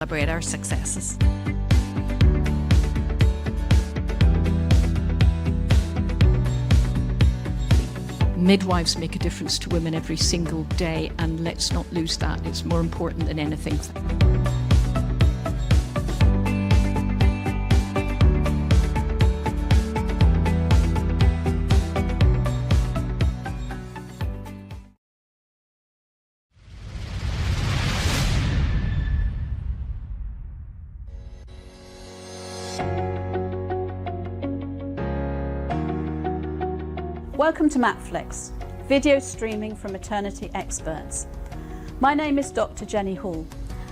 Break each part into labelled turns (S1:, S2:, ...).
S1: Celebrate our successes. Midwives make a difference to women every single day, and let's not lose that. It's more important than anything.
S2: Welcome to Matflix, video streaming from maternity experts. My name is Dr. Jenny Hall.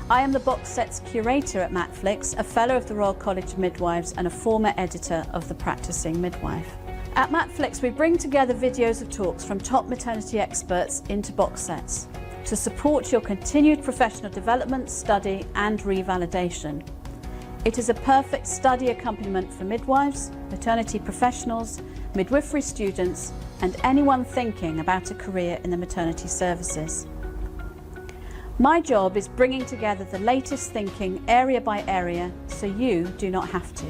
S2: I am the box set's curator at Matflix, a fellow of the Royal College of Midwives and a former editor of The Practicing Midwife. At Matflix, we bring together videos of talks from top maternity experts into box sets to support your continued professional development, study and revalidation. It is a perfect study accompaniment for midwives, maternity professionals, midwifery students and anyone thinking about a career in the maternity services. My job is bringing together the latest thinking area by area so you do not have to.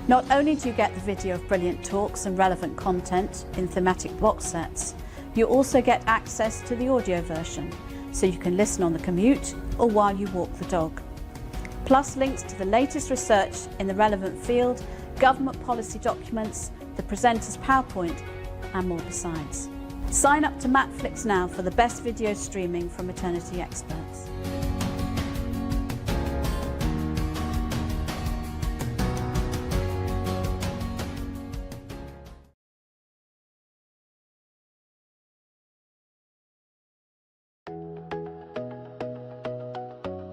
S2: Not only do you get the video of brilliant talks and relevant content in thematic box sets, you also get access to the audio version so you can listen on the commute or while you walk the dog. Plus links to the latest research in the relevant field, government policy documents, the presenter's PowerPoint and more besides. Sign up to Matflix now for the best video streaming from maternity experts.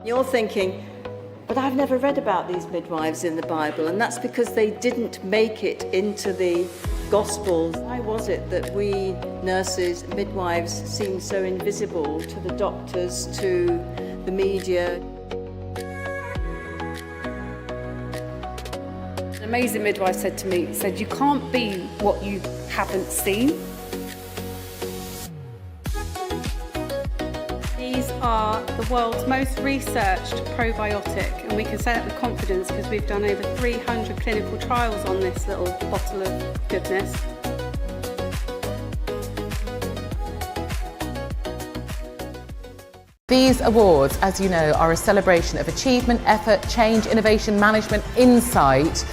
S3: You're thinking, but I've never read about these midwives in the Bible, and that's because they didn't make it into the Gospels. Why was it that we nurses, midwives, seem so invisible to the doctors, to the media?
S4: An amazing midwife said to me, you can't be what you haven't seen. These are the world's most researched probiotic, and we can say that with confidence because we've done over 300 clinical trials on this little bottle of goodness.
S5: These awards, as you know, are a celebration of achievement, effort, change, innovation, management, insight,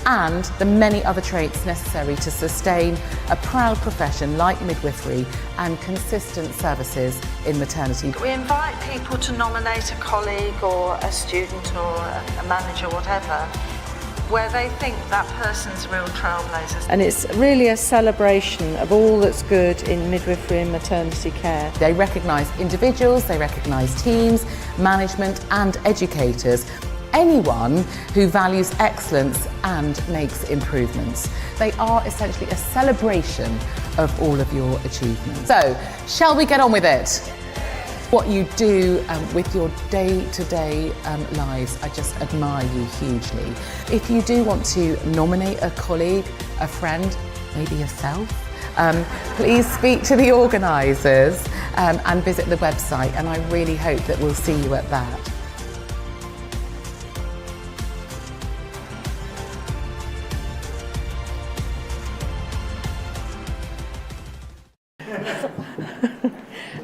S5: and the many other traits necessary to sustain a proud profession like midwifery and consistent services in maternity.
S6: We invite people to nominate a colleague or a student or a manager, whatever, where they think that person's a real trailblazer.
S7: And it's really a celebration of all that's good in midwifery and maternity care.
S5: They recognise individuals, they recognise teams, management and educators. Anyone who values excellence and makes improvements. They are essentially a celebration of all of your achievements. So, shall we get on with it? What you do with your day-to-day lives, I just admire you hugely. If you do want to nominate a colleague, a friend, maybe yourself, please speak to the organisers and visit the website, and I really hope that we'll see you at that.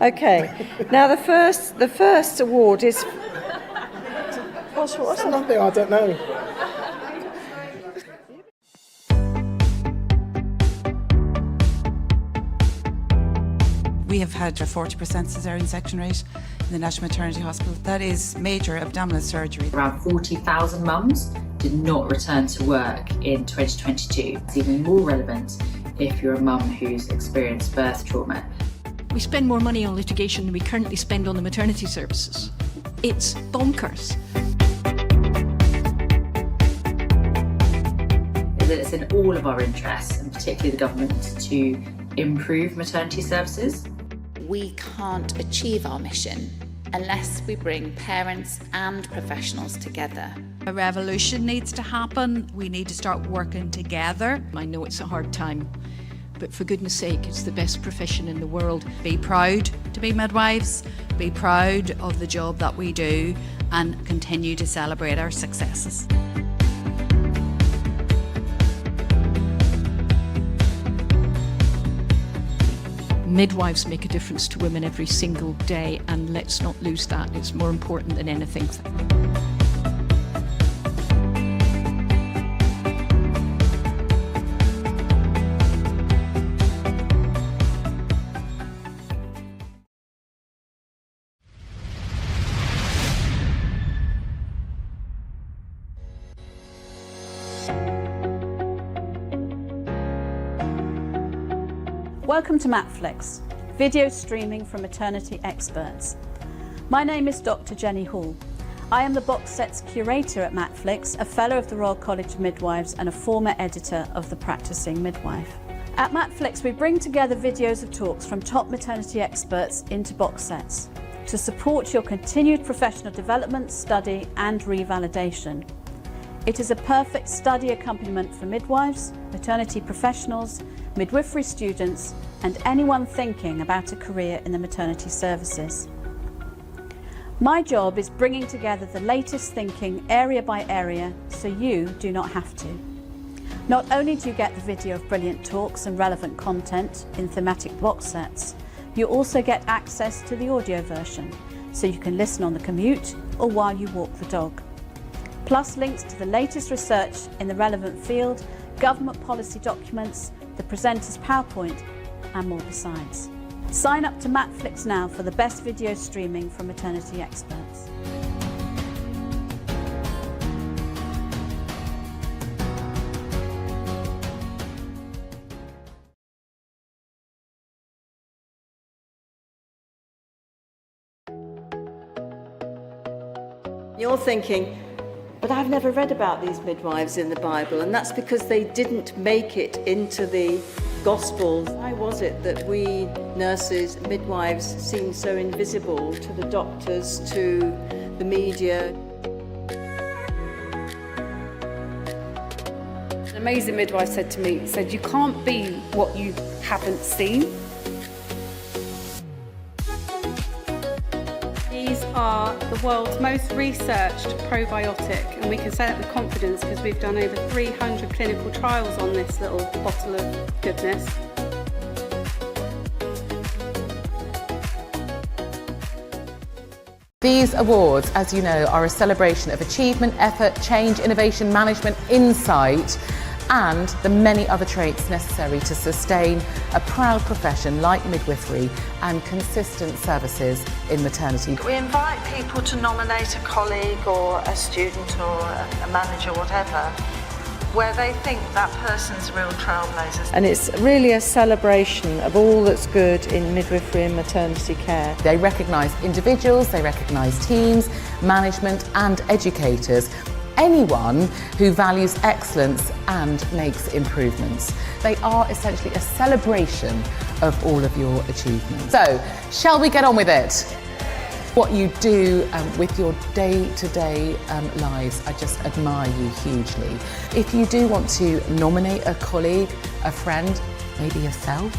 S7: Okay, now the first award is... What's
S8: nothing, I don't know.
S9: We have had a 40% caesarean section rate in the National Maternity Hospital. That is major abdominal surgery.
S10: Around 40,000 mums did not return to work in 2022. It's even more relevant if you're a mum who's experienced birth trauma.
S1: We spend more money on litigation than we currently spend on the maternity services. It's bonkers.
S10: That it's in all of our interests, and particularly the government, to improve maternity services.
S11: We can't achieve our mission unless we bring parents and professionals together.
S1: A revolution needs to happen. We need to start working together. I know it's a hard time, but for goodness sake, it's the best profession in the world. Be proud to be midwives, be proud of the job that we do, and continue to celebrate our successes. Midwives make a difference to women every single day, and let's not lose that. It's more important than anything.
S2: Welcome to Matflix, video streaming from maternity experts. My name is Dr. Jenny Hall. I am the box set's curator at Matflix, a fellow of the Royal College of Midwives and a former editor of The Practicing Midwife. At Matflix, we bring together videos of talks from top maternity experts into box sets to support your continued professional development, study and revalidation. It is a perfect study accompaniment for midwives, maternity professionals, midwifery students and anyone thinking about a career in the maternity services. My job is bringing together the latest thinking area by area so you do not have to. Not only do you get the video of brilliant talks and relevant content in thematic box sets, you also get access to the audio version so you can listen on the commute or while you walk the dog. Plus links to the latest research in the relevant field, government policy documents, the presenter's PowerPoint and more besides. Sign up to Matflix now for the best video streaming from maternity experts.
S3: You're thinking, but I've never read about these midwives in the Bible, and that's because they didn't make it into the Gospels. Why was it that we nurses, midwives, seem so invisible to the doctors, to the media?
S4: An amazing midwife said to me, you can't be what you haven't seen. These are the world's most researched probiotic, and we can say that with confidence because we've done over 300 clinical trials on this little bottle of goodness.
S5: These awards, as you know, are a celebration of achievement, effort, change, innovation, management, insight, and the many other traits necessary to sustain a proud profession like midwifery and consistent services in maternity.
S6: We invite people to nominate a colleague or a student or a manager, whatever, where they think that person's real trailblazers.
S7: And it's really a celebration of all that's good in midwifery and maternity care.
S5: They recognise individuals, they recognise teams, management and educators. Anyone who values excellence and makes improvements. They are essentially a celebration of all of your achievements. So, shall we get on with it? What you do with your day-to-day lives, I just admire you hugely. If you do want to nominate a colleague, a friend, maybe yourself,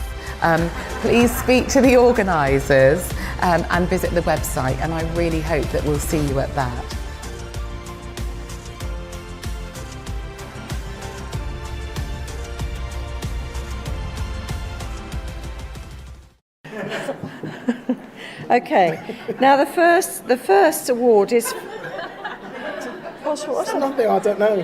S5: please speak to the organisers and visit the website, and I really hope that we'll see you at that.
S7: Okay, now the first award is... What's
S8: nothing, I don't know.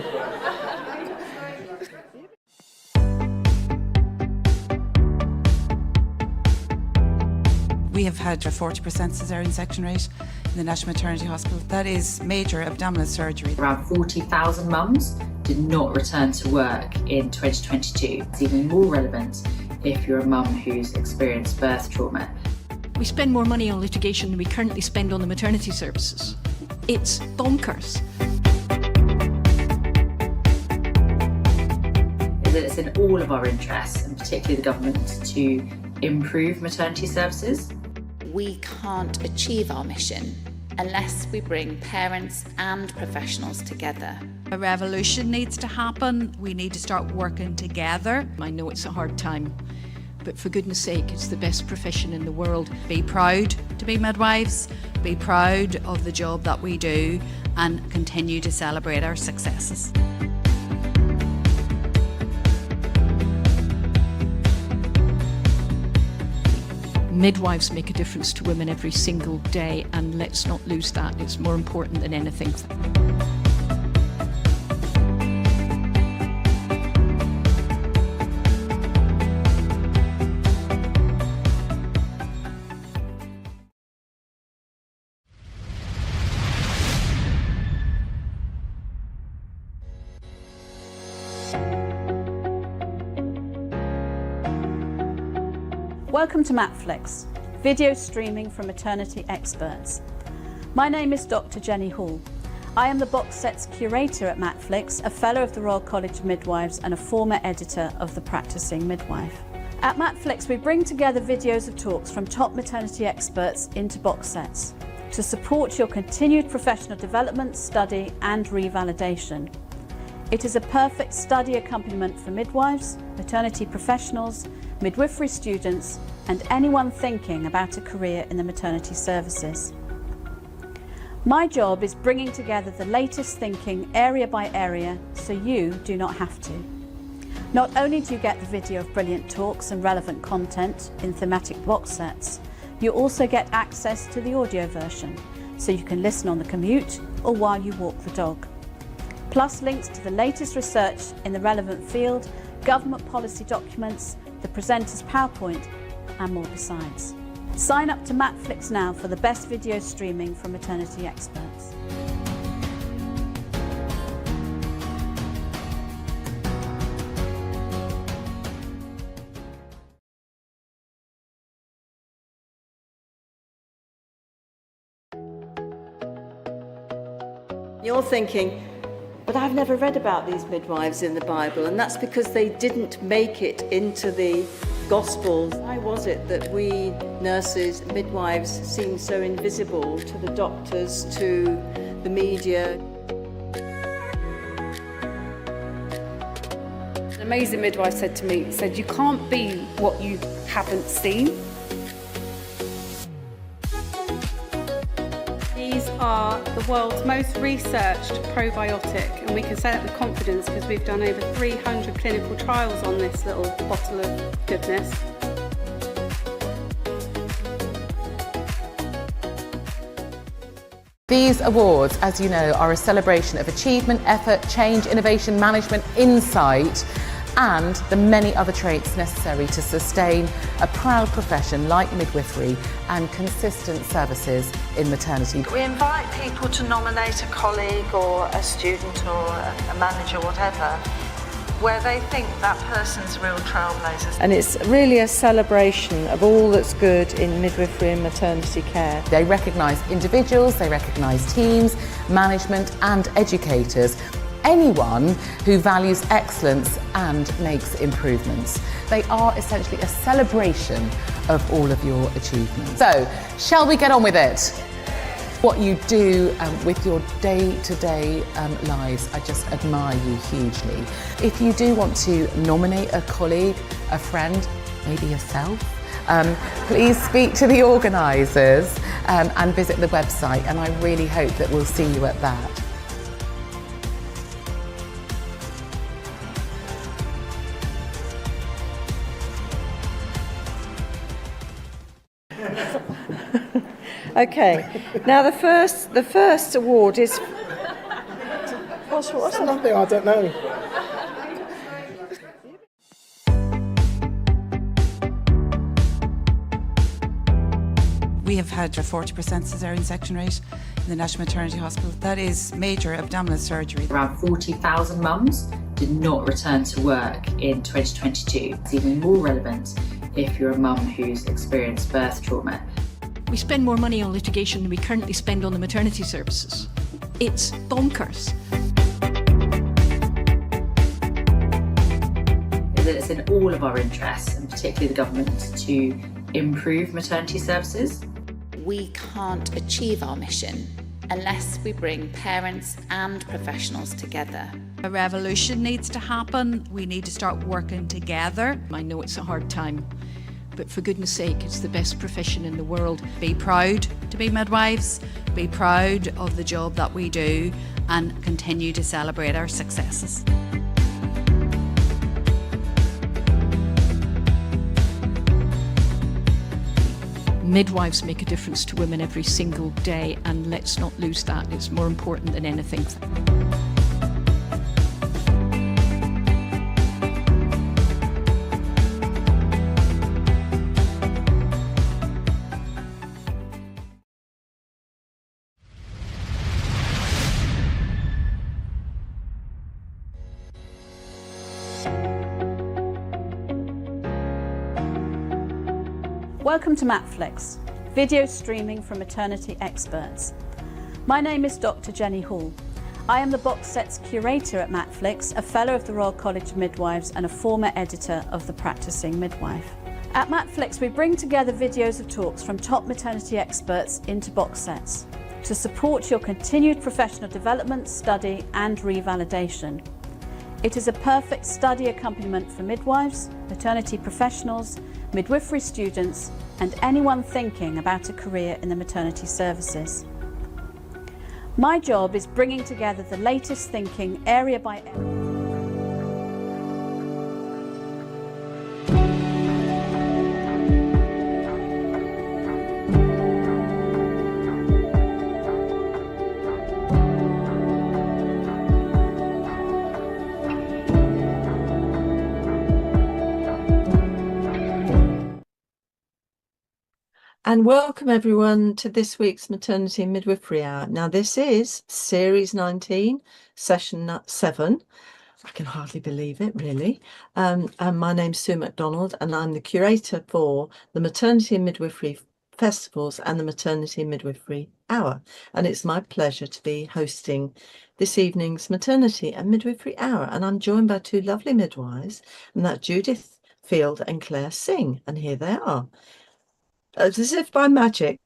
S9: We have had a 40% caesarean section rate in the National Maternity Hospital. That is major abdominal surgery.
S10: Around 40,000 mums did not return to work in 2022. It's even more relevant if you're a mum who's experienced birth trauma.
S1: We spend more money on litigation than we currently spend on the maternity services. It's bonkers.
S10: That it's in all of our interests, and particularly the government, to improve maternity services.
S11: We can't achieve our mission unless we bring parents and professionals together.
S1: A revolution needs to happen. We need to start working together. I know it's a hard time, But for goodness sake, it's the best profession in the world. Be proud to be midwives, be proud of the job that we do, and continue to celebrate our successes. Midwives make a difference to women every single day, and let's not lose that. It's more important than anything.
S2: Welcome to Matflix, video streaming from maternity experts. My name is Dr. Jenny Hall. I am the box set's curator at Matflix, a fellow of the Royal College of Midwives and a former editor of The Practicing Midwife. At Matflix, we bring together videos of talks from top maternity experts into box sets to support your continued professional development, study and revalidation. It is a perfect study accompaniment for midwives, maternity professionals, midwifery students and anyone thinking about a career in the maternity services. My job is bringing together the latest thinking area by area so you do not have to. Not only do you get the video of brilliant talks and relevant content in thematic box sets, you also get access to the audio version so you can listen on the commute or while you walk the dog. Plus links to the latest research in the relevant field, government policy documents, the presenter's PowerPoint and more besides. Sign up to Matflix now for the best video streaming from maternity experts.
S3: You're thinking, but I've never read about these midwives in the Bible, and that's because they didn't make it into the Gospels. Why was it that we nurses, midwives, seem so invisible to the doctors, to the media?
S8: An amazing midwife said to me, you can't be what you haven't seen.
S4: These are the world's most researched probiotic, and we can say that with confidence because we've done over 300 clinical trials on this little bottle of goodness.
S5: These awards, as you know, are a celebration of achievement, effort, change, innovation, management, insight, and the many other traits necessary to sustain a proud profession like midwifery and consistent services in maternity.
S6: We invite people to nominate a colleague or a student or a manager, whatever, where they think that person's real trailblazers.
S7: And it's really a celebration of all that's good in midwifery and maternity care.
S5: They recognise individuals, they recognise teams, management and educators. Anyone who values excellence and makes improvements. They are essentially a celebration of all of your achievements. So, shall we get on with it? What you do with your day-to-day lives, I just admire you hugely. If you do want to nominate a colleague, a friend, maybe yourself, please speak to the organisers and visit the website, and I really hope that we'll see you at that.
S7: Okay, now the first award is... What's
S12: nothing, I don't know.
S9: We have had a 40% caesarean section rate in the National Maternity Hospital. That is major abdominal surgery.
S10: Around 40,000 mums did not return to work in 2022. It's even more relevant if you're a mum who's experienced birth trauma.
S1: We spend more money on litigation than we currently spend on the maternity services. It's bonkers.
S10: It's in all of our interests, and particularly the government, to improve maternity services.
S11: We can't achieve our mission unless we bring parents and professionals together.
S1: A revolution needs to happen. We need to start working together. I know it's a hard time, but for goodness sake, it's the best profession in the world. Be proud to be midwives, be proud of the job that we do, and continue to celebrate our successes.
S12: Midwives make a difference to women every single day, and let's not lose that. It's more important than anything.
S2: Welcome to Matflix, video streaming from maternity experts. My name is Dr. Jenny Hall. I am the box set's curator at Matflix, a fellow of the Royal College of Midwives and a former editor of The Practicing Midwife. At Matflix, we bring together videos of talks from top maternity experts into box sets to support your continued professional development, study and revalidation. It is a perfect study accompaniment for midwives, maternity professionals, midwifery students and anyone thinking about a career in the maternity services. My job is bringing together the latest thinking area by area.
S7: And welcome everyone to this week's Maternity and Midwifery Hour. Now this is Series 19, Session 7. I can hardly believe it, really. And my name's Sue MacDonald and I'm the curator for the Maternity and Midwifery Festivals and the Maternity and Midwifery Hour. And it's my pleasure to be hosting this evening's Maternity and Midwifery Hour. And I'm joined by two lovely midwives, and that's Judith Field and Claire Singh. And here they are. As if by magic,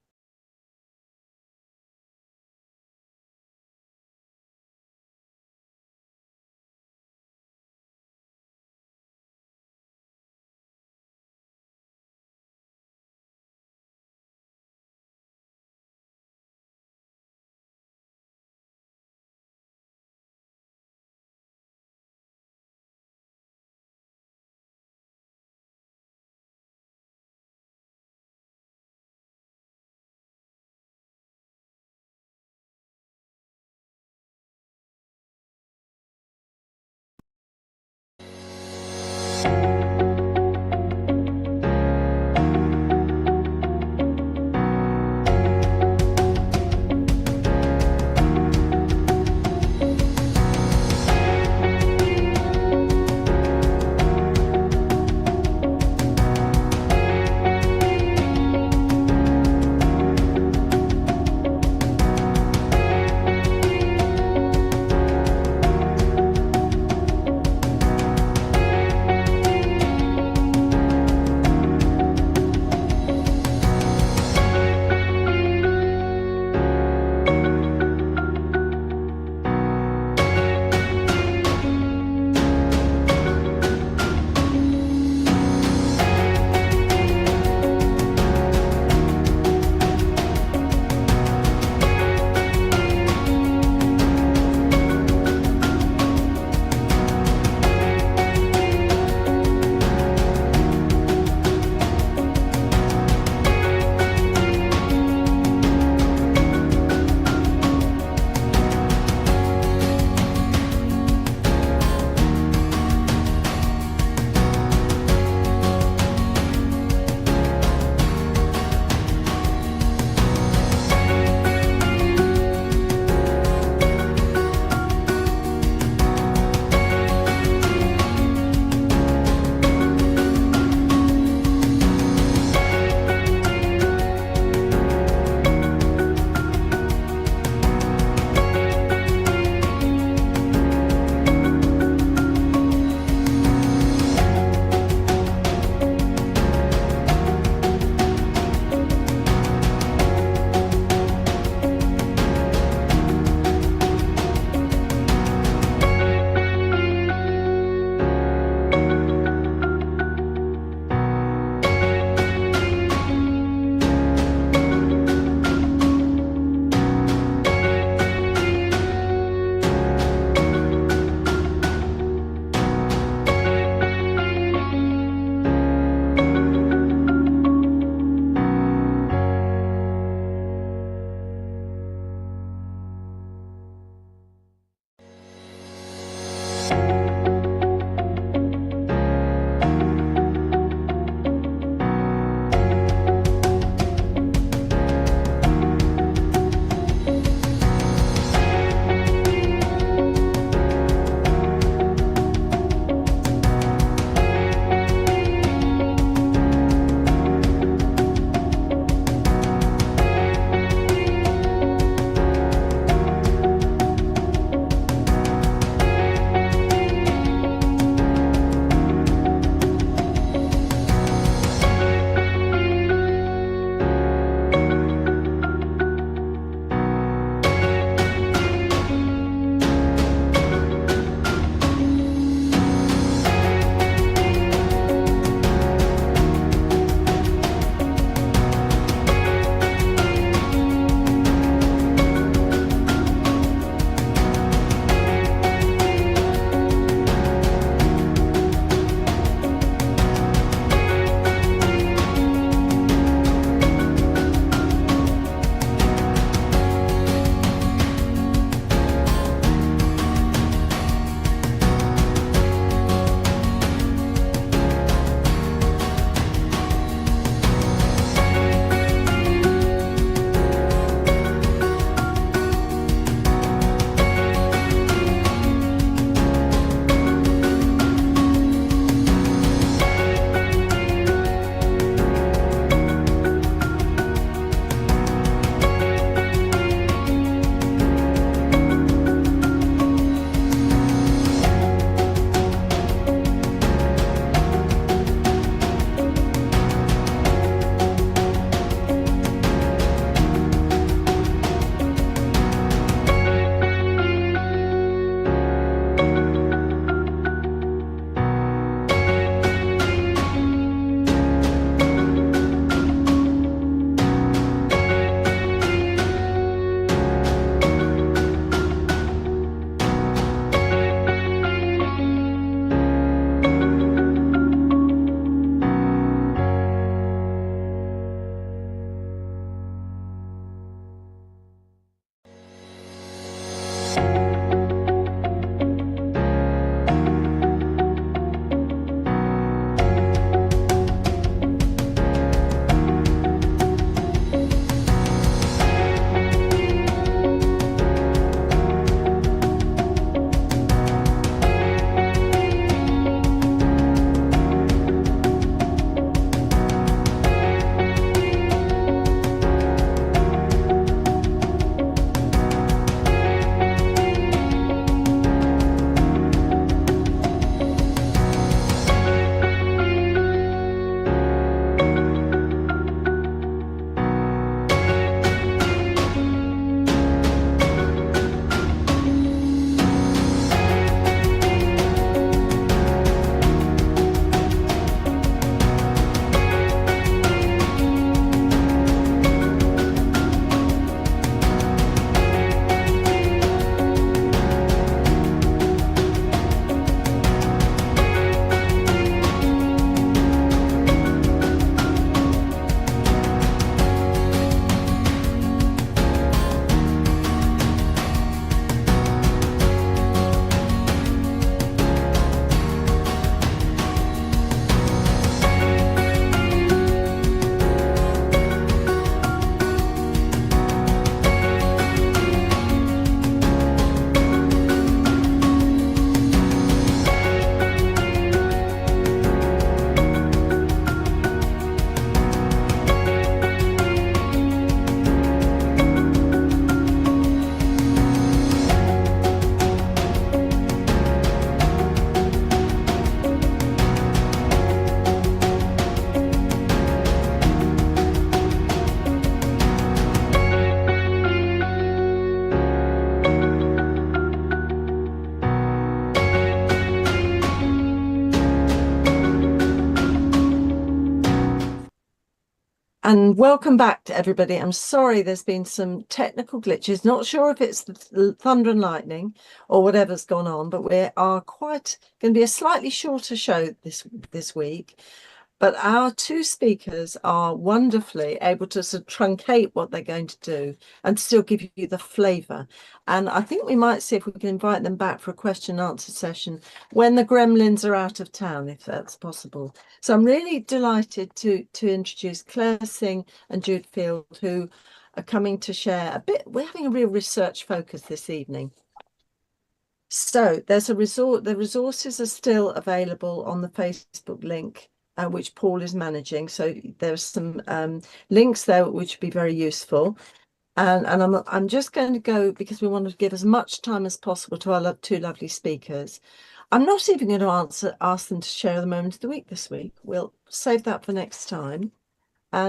S7: And welcome back to everybody. I'm sorry there's been some technical glitches. Not sure if it's the thunder and lightning or whatever's gone on, but we are quite going to be a slightly shorter show this week. But our two speakers are wonderfully able to sort of truncate what they're going to do and still give you the flavour. And I think we might see if we can invite them back for a question and answer session when the gremlins are out of town, if that's possible. So I'm really delighted to introduce Claire Singh and Jude Field, who are coming to share a bit. We're having a real research focus this evening. So there's a resort. The resources are still available on the Facebook link, which Paul is managing. So there's some links there which would be very useful. And I'm just going to go, because we want to give as much time as possible to our two lovely speakers. I'm not even going to ask them to share the moment of the week this week. We'll save that for next time.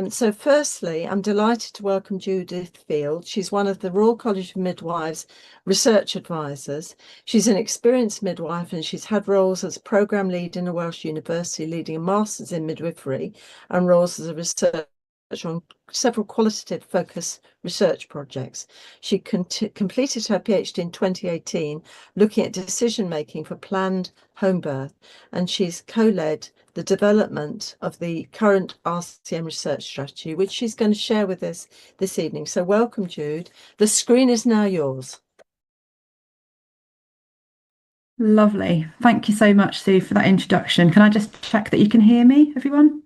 S7: So firstly, I'm delighted to welcome Judith Field. She's one of the Royal College of Midwives research advisors. She's an experienced midwife, and she's had roles as programme lead in a Welsh university, leading a master's in midwifery, and roles as a researcher on several qualitative focus research projects. She completed her PhD in 2018, looking at decision making for planned home birth, and she's co-led the development of the current RCM research strategy, which she's going to share with us this evening. So welcome, Jude. The screen is now yours.
S13: Lovely. Thank you so much, Sue, for that introduction. Can I just check that you can hear me, everyone?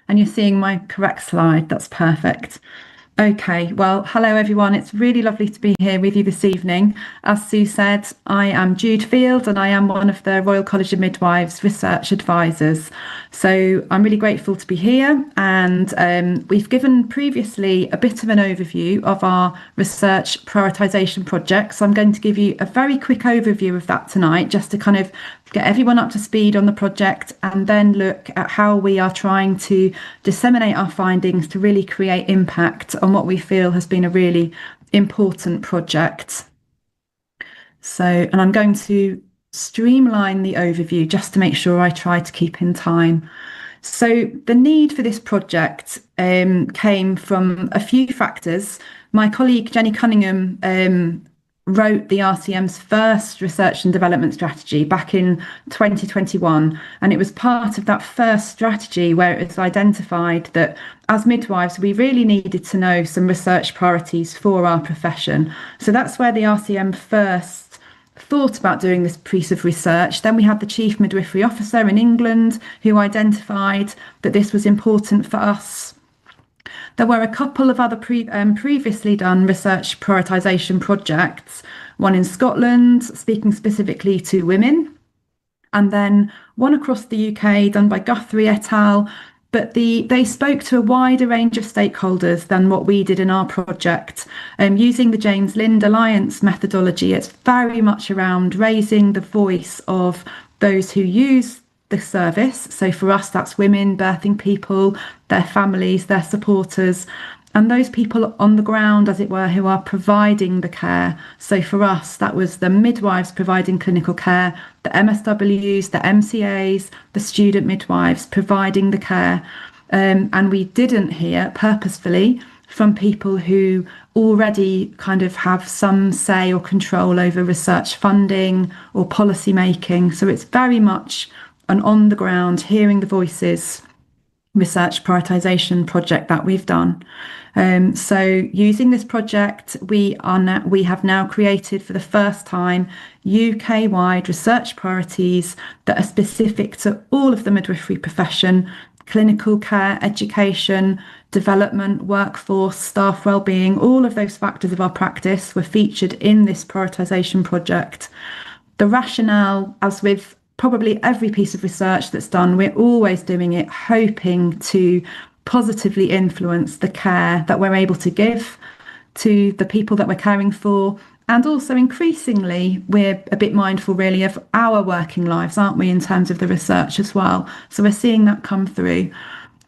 S13: And you're seeing my correct slide. That's perfect. Okay, well, hello everyone. It's really lovely to be here with you this evening. As Sue said, I am Jude Field and I am one of the Royal College of Midwives research advisors. So I'm really grateful to be here, and we've given previously a bit of an overview of our research prioritisation project. So I'm going to give you a very quick overview of that tonight, just to kind of get everyone up to speed on the project, and then look at how we are trying to disseminate our findings to really create impact on what we feel has been a really important project. So, and I'm going to streamline the overview just to make sure I try to keep in time. So the need for this project came from a few factors. My colleague Jenny Cunningham wrote the RCM's first research and development strategy back in 2021, and it was part of that first strategy where it was identified that as midwives we really needed to know some research priorities for our profession. So that's where the RCM first thought about doing this piece of research. Then we had the Chief Midwifery Officer in England who identified that this was important for us. There were a couple of other previously done research prioritisation projects, one in Scotland speaking specifically to women, and then one across the UK done by Guthrie et al. But they spoke to a wider range of stakeholders than what we did in our project. Using the James Lind Alliance methodology, it's very much around raising the voice of those who use the service. So for us, that's women, birthing people, their families, their supporters, and those people on the ground, as it were, who are providing the care. So for us, that was the midwives providing clinical care, the MSWs, the MCAs, the student midwives providing the care. And we didn't hear purposefully from people who already kind of have some say or control over research funding or policy making. So it's very much an on the ground, hearing the voices research prioritisation project that we've done. So using this project, we have now created for the first time UK-wide research priorities that are specific to all of the midwifery profession: clinical care, education, development, workforce, staff wellbeing. All of those factors of our practice were featured in this prioritisation project. The rationale, as with probably every piece of research that's done, we're always doing it hoping to positively influence the care that we're able to give to the people that we're caring for. And also increasingly, we're a bit mindful really of our working lives, aren't we, in terms of the research as well. So we're seeing that come through.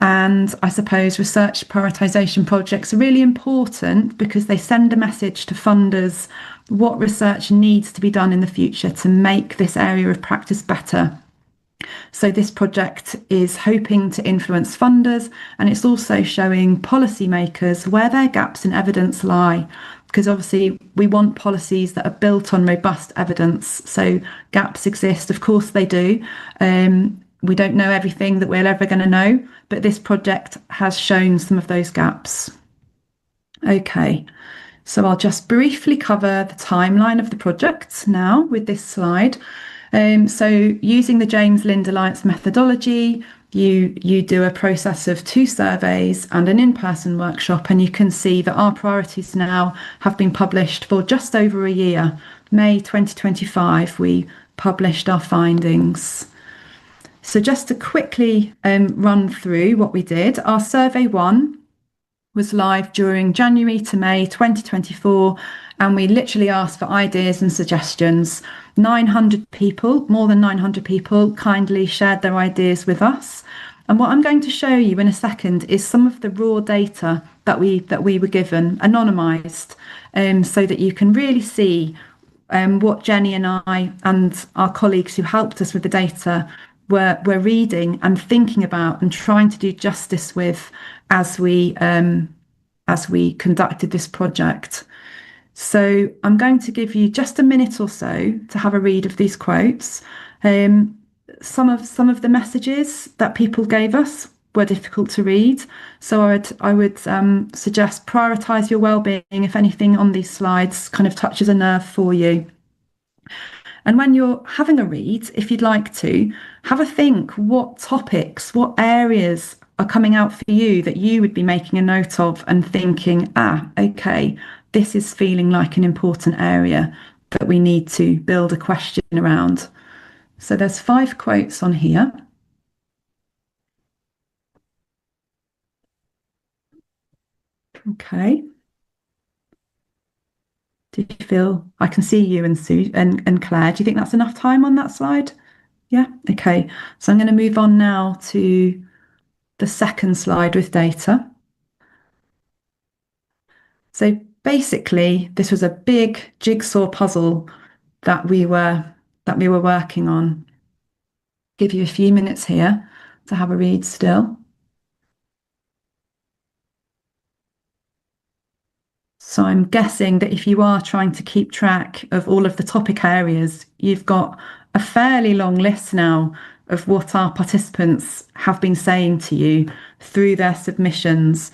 S13: And I suppose research prioritisation projects are really important because they send a message to funders what research needs to be done in the future to make this area of practice better. So this project is hoping to influence funders, and it's also showing policymakers where their gaps in evidence lie, because obviously we want policies that are built on robust evidence. So gaps exist, of course they do. We don't know everything that we're ever going to know, but this project has shown some of those gaps. Okay, so I'll just briefly cover the timeline of the project now with this slide. So using the James Lind Alliance methodology, you do a process of 2 surveys and an in-person workshop, and you can see that our priorities now have been published for just over a year. May 2025, we published our findings. So just to quickly run through what we did, our survey 1 was live during January to May 2024, and we literally asked for ideas and suggestions. 900 people, more than 900 people, kindly shared their ideas with us. And what I'm going to show you in a second is some of the raw data that we were given, anonymised, so that you can really see what Jenny and I and our colleagues who helped us with the data were reading and thinking about and trying to do justice with as we conducted this project. So I'm going to give you just a minute or so to have a read of these quotes. Some of the messages that people gave us were difficult to read, so I would suggest prioritise your well-being if anything on these slides kind of touches a nerve for you. And when you're having a read, if you'd like to, have a think what topics, what areas are coming out for you that you would be making a note of and thinking, okay, this is feeling like an important area that we need to build a question around. So there's 5 quotes on here. Okay. Do you feel, I can see you and Sue and Claire, do you think that's enough time on that slide? Yeah, okay. So I'm going to move on now to the second slide with data. So basically, this was a big jigsaw puzzle that we were working on. Give you a few minutes here to have a read still. So I'm guessing that if you are trying to keep track of all of the topic areas, you've got a fairly long list now of what our participants have been saying to you through their submissions.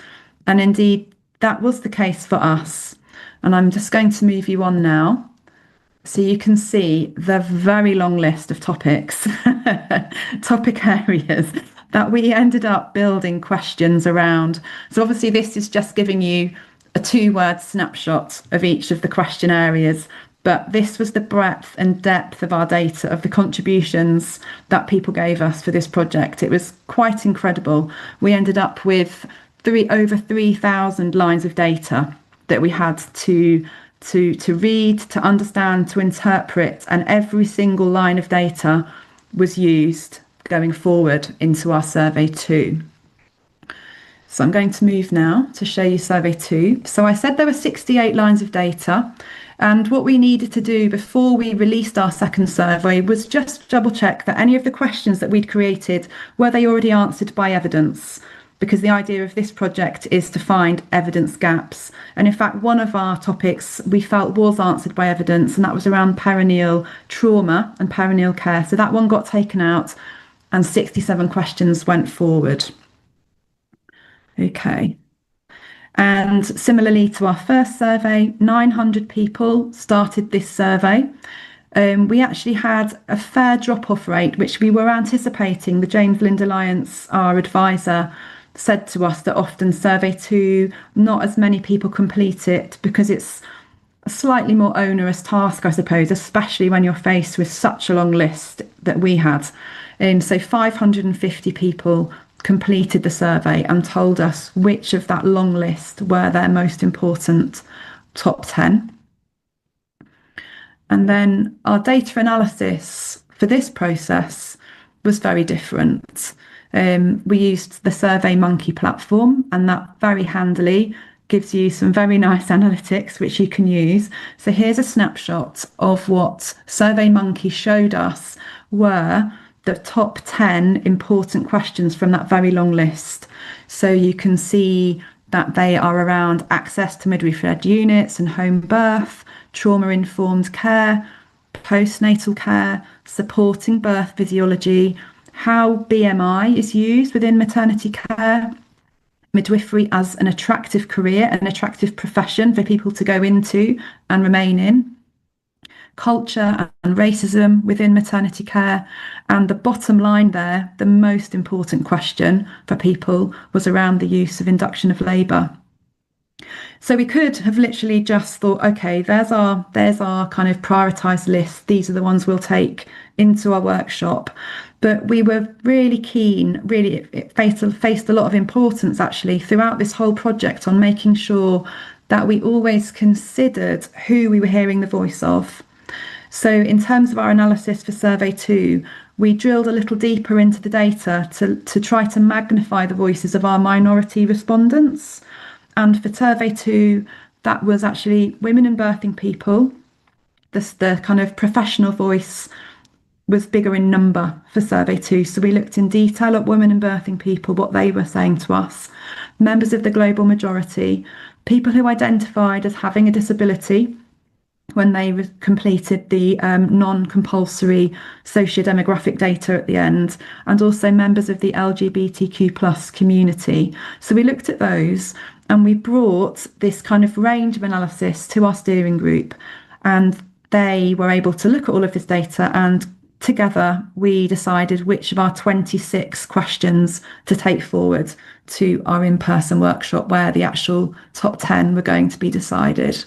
S13: And indeed, that was the case for us. And I'm just going to move you on now, so you can see the very long list of topics, topic areas that we ended up building questions around. So obviously this is just giving you a 2-word snapshot of each of the question areas, but this was the breadth and depth of our data, of the contributions that people gave us for this project. It was quite incredible. We ended up with over 3,000 lines of data that we had to read, to understand, to interpret, and every single line of data was used going forward into our survey 2. So I'm going to move now to show you survey 2. So I said there were 68 lines of data, and what we needed to do before we released our second survey was just double check that any of the questions that we'd created, were they already answered by evidence? Because the idea of this project is to find evidence gaps. And in fact, one of our topics we felt was answered by evidence, and that was around perineal trauma and perineal care. So that one got taken out and 67 questions went forward. Okay. And similarly to our first survey, 900 people started this survey. We actually had a fair drop-off rate, which we were anticipating. The James Lind Alliance, our advisor, said to us that often survey 2, not as many people complete it because it's a slightly more onerous task, I suppose, especially when you're faced with such a long list that we had. So 550 people completed the survey and told us which of that long list were their most important top 10. And then our data analysis for this process was very different. We used the SurveyMonkey platform, and that very handily gives you some very nice analytics which you can use. So here's a snapshot of what SurveyMonkey showed us were the top 10 important questions from that very long list. So you can see that they are around access to midwifery-led units and home birth, trauma-informed care, postnatal care, supporting birth physiology, how BMI is used within maternity care, midwifery as an attractive career, an attractive profession for people to go into and remain in, culture and racism within maternity care. And the bottom line there, the most important question for people, was around the use of induction of labour. So we could have literally just thought, okay, there's our kind of prioritised list. These are the ones we'll take into our workshop. But we were really keen, it faced a lot of importance actually throughout this whole project on making sure that we always considered who we were hearing the voice of. So in terms of our analysis for Survey 2, we drilled a little deeper into the data to try to magnify the voices of our minority respondents. And for Survey 2, that was actually women and birthing people. The kind of professional voice was bigger in number for Survey 2. So we looked in detail at women and birthing people, what they were saying to us, members of the global majority, people who identified as having a disability when they completed the non-compulsory socio-demographic data at the end, and also members of the LGBTQ+ community. So we looked at those and we brought this kind of range of analysis to our steering group, and they were able to look at all of this data, and together we decided which of our 26 questions to take forward to our in-person workshop where the actual top 10 were going to be decided.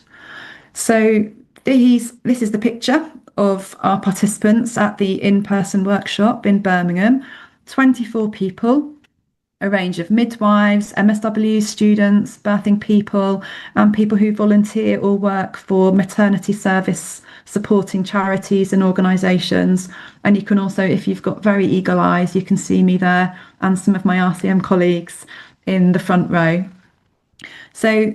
S13: So this is the picture of our participants at the in-person workshop in Birmingham. 24 people, a range of midwives, MSWs, students, birthing people, and people who volunteer or work for maternity service supporting charities and organisations. And you can also, if you've got very eagle eyes, you can see me there and some of my RCM colleagues in the front row. So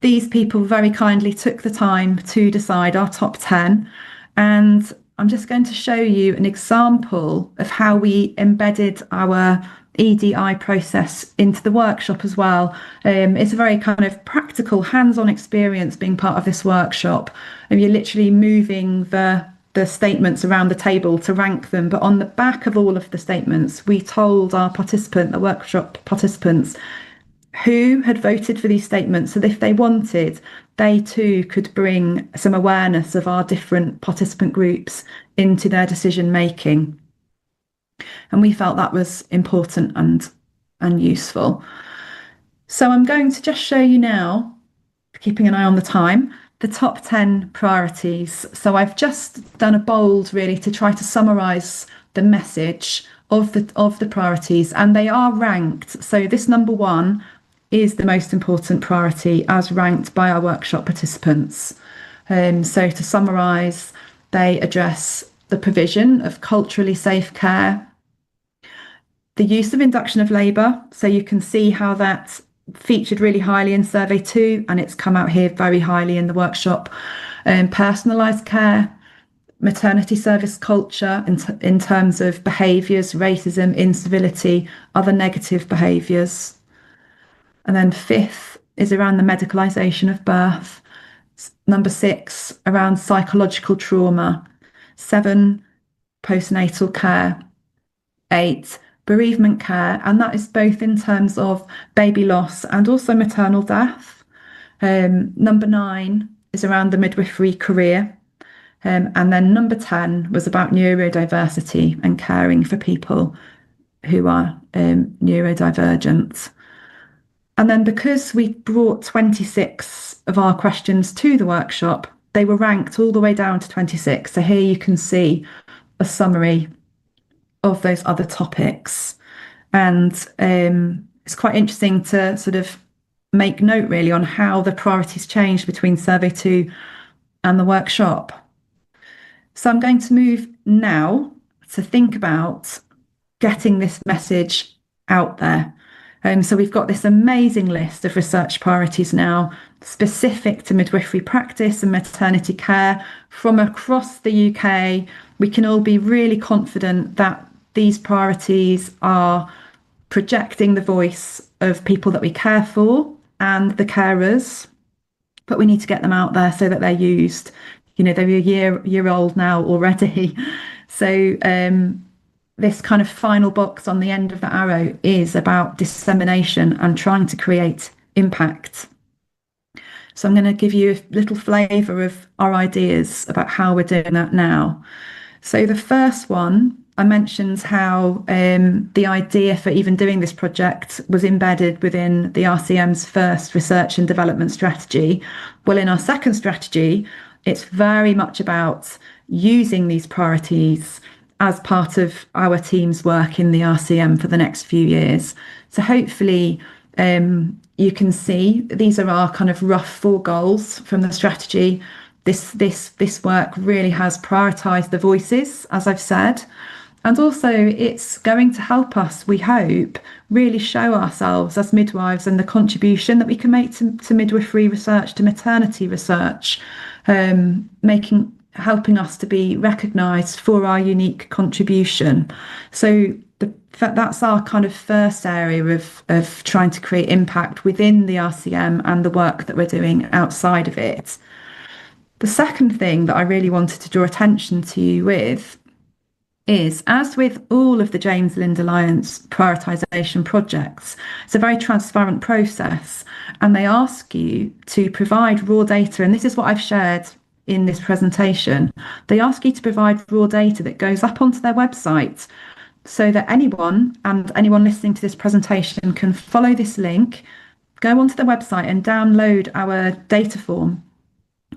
S13: these people very kindly took the time to decide our top 10, and I'm just going to show you an example of how we embedded our EDI process into the workshop as well. It's a very kind of practical, hands-on experience being part of this workshop, and you're literally moving the statements around the table to rank them, but on the back of all of the statements we told our the workshop participants who had voted for these statements, so that if they wanted, they too could bring some awareness of our different participant groups into their decision making. And we felt that was important and useful. So I'm going to just show you now, keeping an eye on the time, the top 10 priorities. So I've just done a bold really to try to summarise the message of the priorities, and they are ranked. So this number 1 is the most important priority as ranked by our workshop participants. So to summarise, they address the provision of culturally safe care, the use of induction of labour, so you can see how that featured really highly in Survey 2 and it's come out here very highly in the workshop, personalised care, maternity service culture in terms of behaviours, racism, incivility, other negative behaviours. And then 5th is around the medicalisation of birth. Number 6, around psychological trauma. 7, postnatal care. 8, bereavement care, and that is both in terms of baby loss and also maternal death. Number 9 is around the midwifery career. And then number 10 was about neurodiversity and caring for people who are neurodivergent. And then because we brought 26 of our questions to the workshop, they were ranked all the way down to 26. So here you can see a summary of those other topics. And it's quite interesting to sort of make note really on how the priorities changed between Survey 2 and the workshop. So I'm going to move now to think about getting this message out there. So we've got this amazing list of research priorities now, specific to midwifery practice and maternity care from across the UK, we can all be really confident that these priorities are projecting the voice of people that we care for and the carers, but we need to get them out there so that they're used. You know, they're a year old now already. So this kind of final box on the end of the arrow is about dissemination and trying to create impact. So I'm going to give you a little flavour of our ideas about how we're doing that now. So the first one, I mentioned how the idea for even doing this project was embedded within the RCM's first research and development strategy. Well, in our second strategy, it's very much about using these priorities as part of our team's work in the RCM for the next few years. So hopefully you can see these are our kind of rough 4 goals from the strategy. This work really has prioritised the voices, as I've said. And also it's going to help us, we hope, really show ourselves as midwives and the contribution that we can make to midwifery research, to maternity research, helping us to be recognised for our unique contribution. So that's our kind of first area of trying to create impact within the RCM and the work that we're doing outside of it. The second thing that I really wanted to draw attention to you with is, as with all of the James Lind Alliance prioritisation projects, it's a very transparent process, and they ask you to provide raw data, and this is what I've shared in this presentation. They ask you to provide raw data that goes up onto their website so that anyone listening to this presentation can follow this link, go onto the website and download our data form.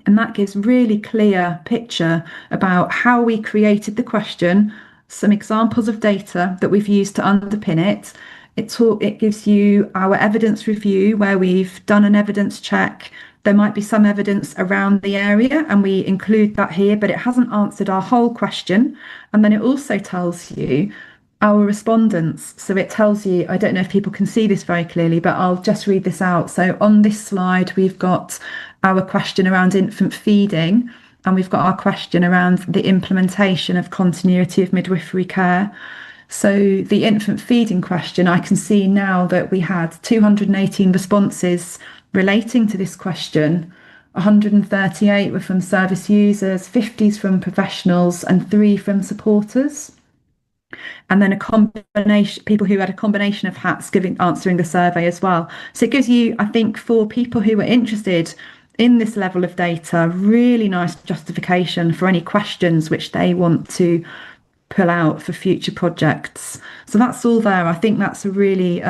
S13: And that gives really clear picture about how we created the question, some examples of data that we've used to underpin it. It gives you our evidence review where we've done an evidence check. There might be some evidence around the area and we include that here, but it hasn't answered our whole question. And then it also tells you our respondents. So it tells you, I don't know if people can see this very clearly, but I'll just read this out. So on this slide, we've got our question around infant feeding, and we've got our question around the implementation of continuity of midwifery care. So the infant feeding question, I can see now that we had 218 responses relating to this question. 138 were from service users, 50s from professionals, and 3 from supporters. And then a combination, people who had a combination of hats answering the survey as well. So it gives you, I think, for people who are interested in this level of data, really nice justification for any questions which they want to pull out for future projects. So that's all there. I think that's a really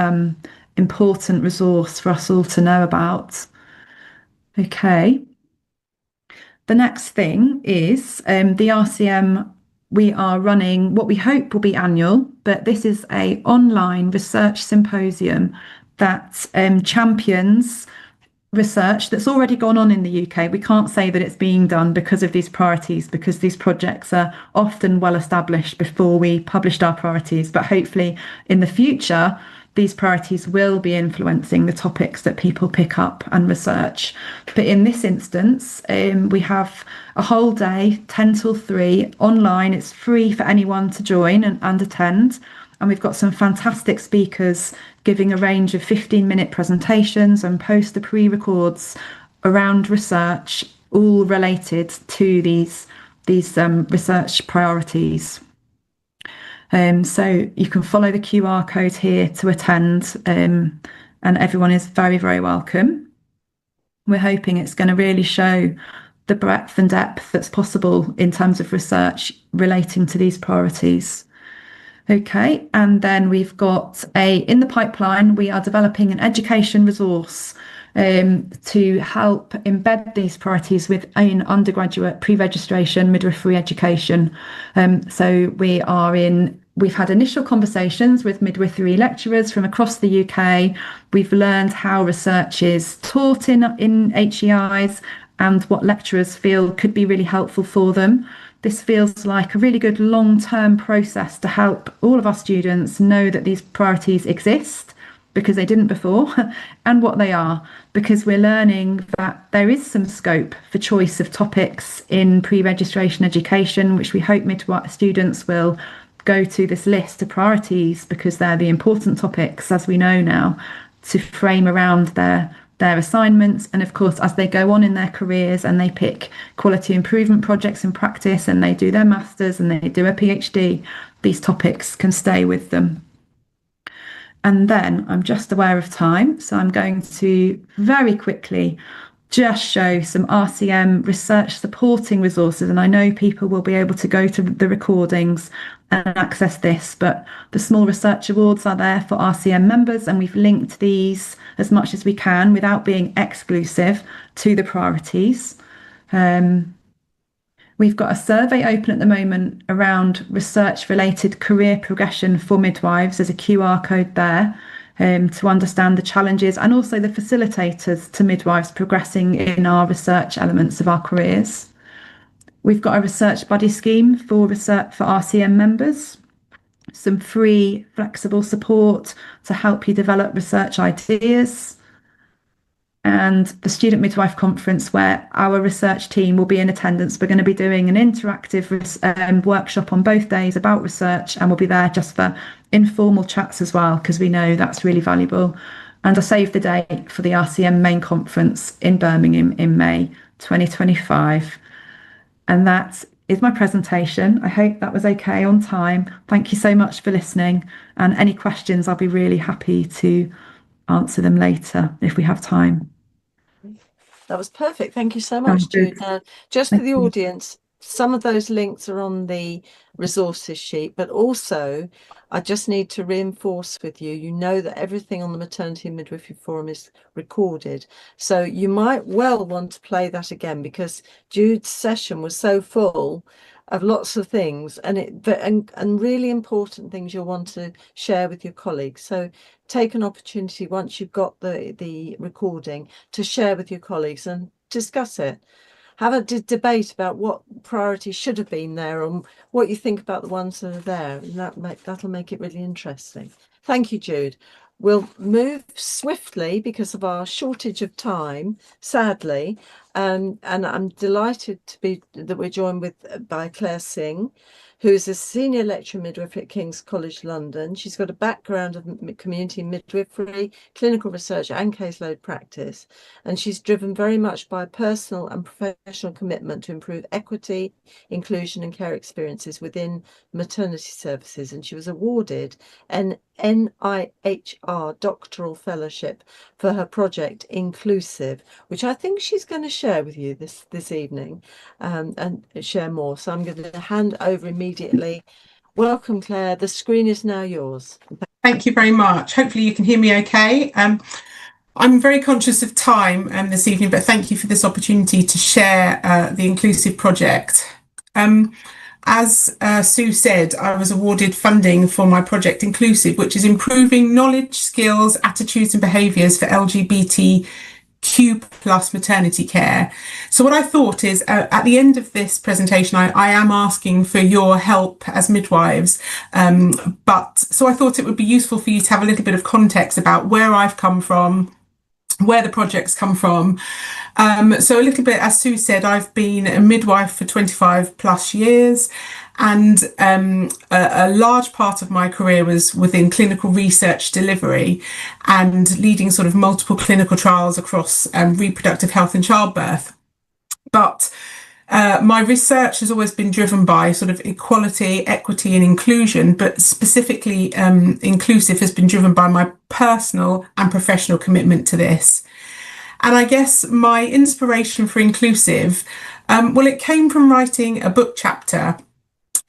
S13: important resource for us all to know about. Okay. The next thing is the RCM. We are running what we hope will be annual, but this is an online research symposium that champions research that's already gone on in the UK. We can't say that it's being done because of these priorities, because these projects are often well established before we published our priorities, but hopefully in the future, these priorities will be influencing the topics that people pick up and research. But in this instance, we have a whole day, 10 till 3, online. It's free for anyone to join and attend. And we've got some fantastic speakers giving a range of 15-minute presentations and poster pre-records around research, all related to these research priorities. So you can follow the QR code here to attend, and everyone is very, very welcome. We're hoping it's going to really show the breadth and depth that's possible in terms of research relating to these priorities. Okay, and then we've got in the pipeline, we are developing an education resource to help embed these priorities within undergraduate pre-registration midwifery education. So we've had initial conversations with midwifery lecturers from across the UK. We've learned how research is taught in HEIs and what lecturers feel could be really helpful for them. This feels like a really good long-term process to help all of our students know that these priorities exist because they didn't before, and what they are, because we're learning that there is some scope for choice of topics in pre-registration education, which we hope midwife students will go to this list of priorities, because they're the important topics, as we know now, to frame around their assignments. And of course, as they go on in their careers and they pick quality improvement projects in practice and they do their masters and they do a PhD, these topics can stay with them. And then I'm just aware of time, so I'm going to very quickly just show some RCM research supporting resources. And I know people will be able to go to the recordings and access this, but the Small Research Awards are there for RCM members, and we've linked these as much as we can without being exclusive to the priorities. We've got a survey open at the moment around research-related career progression for midwives. There's a QR code there to understand the challenges and also the facilitators to midwives progressing in our research elements of our careers. We've got a research buddy scheme for RCM members, some free flexible support to help you develop research ideas, and the Student Midwife Conference, where our research team will be in attendance. We're going to be doing an interactive workshop on both days about research, and we'll be there just for informal chats as well, because we know that's really valuable. And I saved the date for the RCM main conference in Birmingham in May 2025. And that is my presentation. I hope that was okay on time. Thank you so much for listening, and any questions, I'll be really happy to answer them later if we have time.
S7: That was perfect. Thank you so much, Jude. Just for the audience, some of those links are on the resources sheet, but also I just need to reinforce with you, you know that everything on the Maternity and Midwifery Forum is recorded. So you might well want to play that again, because Jude's session was so full of lots of things and really important things you'll want to share with your colleagues. So take an opportunity once you've got the recording to share with your colleagues and discuss it. Have a debate about what priorities should have been there and what you think about the ones that are there. And that'll make it really interesting. Thank you, Jude. We'll move swiftly because of our shortage of time, sadly. And I'm delighted that we're joined by Claire Singh, who's a senior lecturer midwifery at King's College London. She's got a background of community midwifery, clinical research and caseload practice, and she's driven very much by personal and professional commitment to improve equity, inclusion and care experiences within maternity services. And she was awarded an NIHR doctoral fellowship for her project Inclusive, which I think she's going to share with you this evening and share more. So I'm going to hand over immediately. Welcome, Claire. The screen is now yours.
S14: Thank you very much. Hopefully you can hear me okay. I'm very conscious of time this evening, but thank you for this opportunity to share the Inclusive project. As Sue said, I was awarded funding for my project Inclusive, which is improving knowledge, skills, attitudes and behaviours for LGBTQ+ maternity care. So what I thought is at the end of this presentation, I am asking for your help as midwives. So I thought it would be useful for you to have a little bit of context about where I've come from, where the projects come from. So a little bit, as Sue said, I've been a midwife for 25+ years, and a large part of my career was within clinical research delivery and leading sort of multiple clinical trials across reproductive health and childbirth. But my research has always been driven by sort of equality, equity and inclusion, but specifically Inclusive has been driven by my personal and professional commitment to this. And I guess my inspiration for Inclusive, well, it came from writing a book chapter.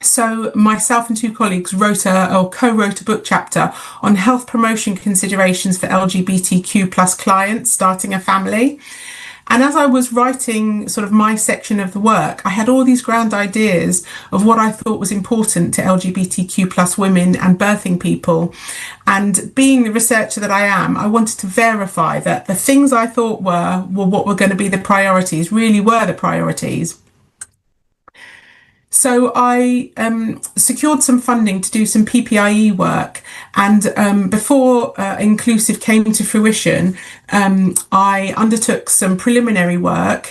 S14: So myself and two colleagues co-wrote a book chapter on health promotion considerations for LGBTQ+ clients starting a family. And as I was writing sort of my section of the work, I had all these grand ideas of what I thought was important to LGBTQ+ women and birthing people. And being the researcher that I am, I wanted to verify that the things I thought were what were going to be the priorities really were the priorities. So I secured some funding to do some PPIE work, and before Inclusive came to fruition, I undertook some preliminary work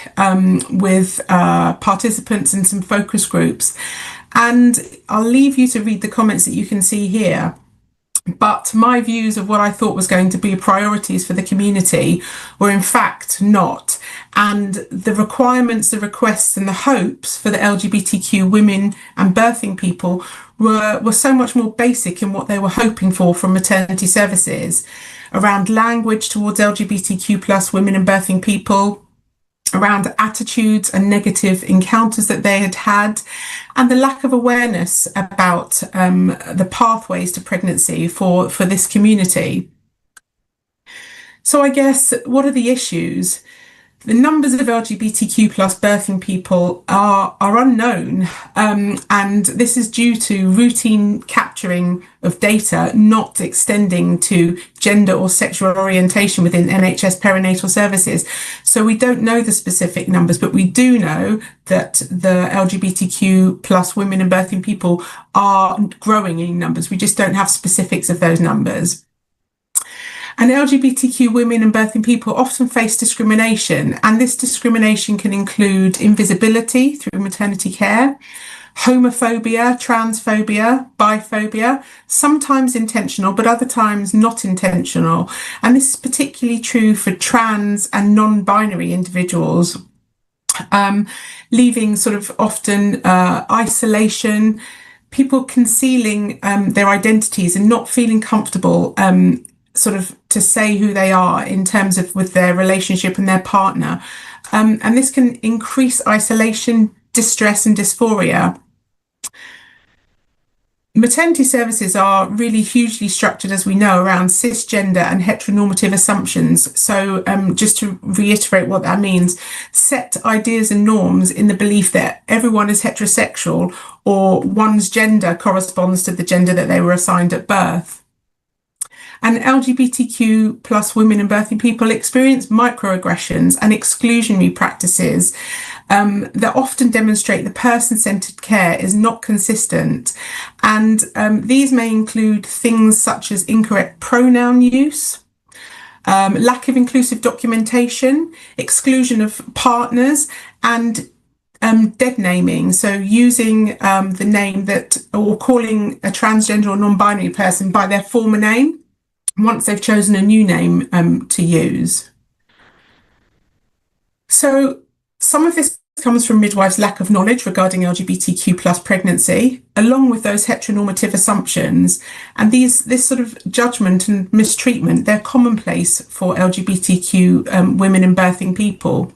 S14: with participants in some focus groups, and I'll leave you to read the comments that you can see here. But my views of what I thought was going to be priorities for the community were in fact not. And the requirements, the requests and the hopes for the LGBTQ women and birthing people were so much more basic in what they were hoping for from maternity services, around language towards LGBTQ plus women and birthing people, around attitudes and negative encounters that they had had, and the lack of awareness about the pathways to pregnancy for this community. So I guess, what are the issues? The numbers of LGBTQ plus birthing people are unknown, and this is due to routine capturing of data not extending to gender or sexual orientation within NHS perinatal services. So we don't know the specific numbers, but we do know that the LGBTQ plus women and birthing people are growing in numbers. We just don't have specifics of those numbers. And LGBTQ women and birthing people often face discrimination, and this discrimination can include invisibility through maternity care, homophobia, transphobia, biphobia, sometimes intentional, but other times not intentional. And this is particularly true for trans and non-binary individuals, leaving sort of often isolation, people concealing their identities and not feeling comfortable sort of to say who they are in terms of with their relationship and their partner. And this can increase isolation, distress and dysphoria. Maternity services are really hugely structured, as we know, around cisgender and heteronormative assumptions. So just to reiterate what that means, set ideas and norms in the belief that everyone is heterosexual or one's gender corresponds to the gender that they were assigned at birth. And LGBTQ plus women and birthing people experience microaggressions and exclusionary practices that often demonstrate the person-centered care is not consistent. And these may include things such as incorrect pronoun use, lack of inclusive documentation, exclusion of partners, and dead naming, so using the name that, or calling a transgender or non-binary person by their former name once they've chosen a new name to use. So some of this comes from midwives' lack of knowledge regarding LGBTQ plus pregnancy, along with those heteronormative assumptions. And this sort of judgment and mistreatment, they're commonplace for LGBTQ women and birthing people.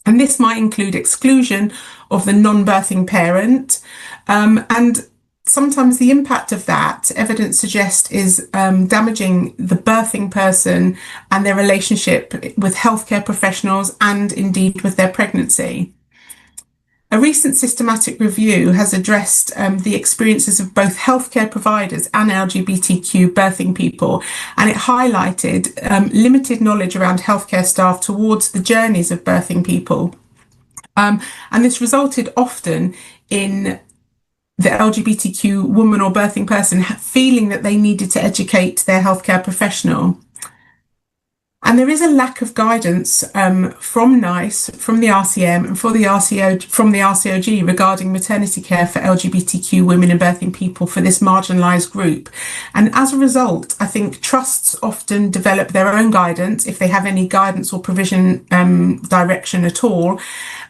S14: And this might include exclusion of the non-birthing parent, and sometimes the impact of that, evidence suggests, is damaging the birthing person and their relationship with healthcare professionals and indeed with their pregnancy. A recent systematic review has addressed the experiences of both healthcare providers and LGBTQ birthing people, and it highlighted limited knowledge around healthcare staff towards the journeys of birthing people. And this resulted often in the LGBTQ woman or birthing person feeling that they needed to educate their healthcare professional. And there is a lack of guidance from NICE, from the RCM and from the RCOG regarding maternity care for LGBTQ women and birthing people for this marginalised group. And as a result, I think trusts often develop their own guidance, if they have any guidance or provision direction at all.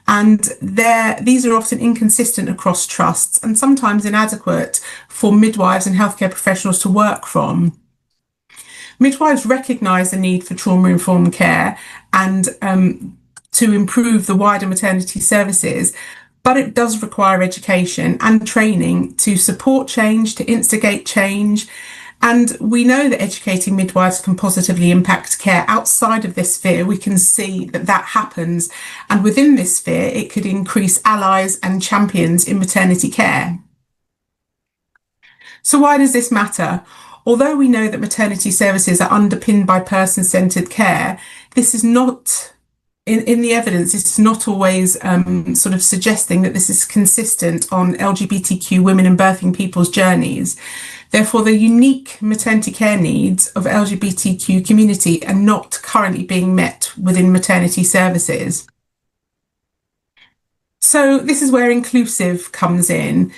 S14: And these are often inconsistent across trusts and sometimes inadequate for midwives and healthcare professionals to work from. Midwives recognise the need for trauma-informed care and to improve the wider maternity services, but it does require education and training to support change, to instigate change. And we know that educating midwives can positively impact care outside of this sphere. We can see that that happens. And within this sphere, it could increase allies and champions in maternity care. So why does this matter? Although we know that maternity services are underpinned by person-centred care, this is not in the evidence, it's not always sort of suggesting that this is consistent on LGBTQ women and birthing people's journeys. Therefore, the unique maternity care needs of LGBTQ community are not currently being met within maternity services. So this is where inclusive comes in.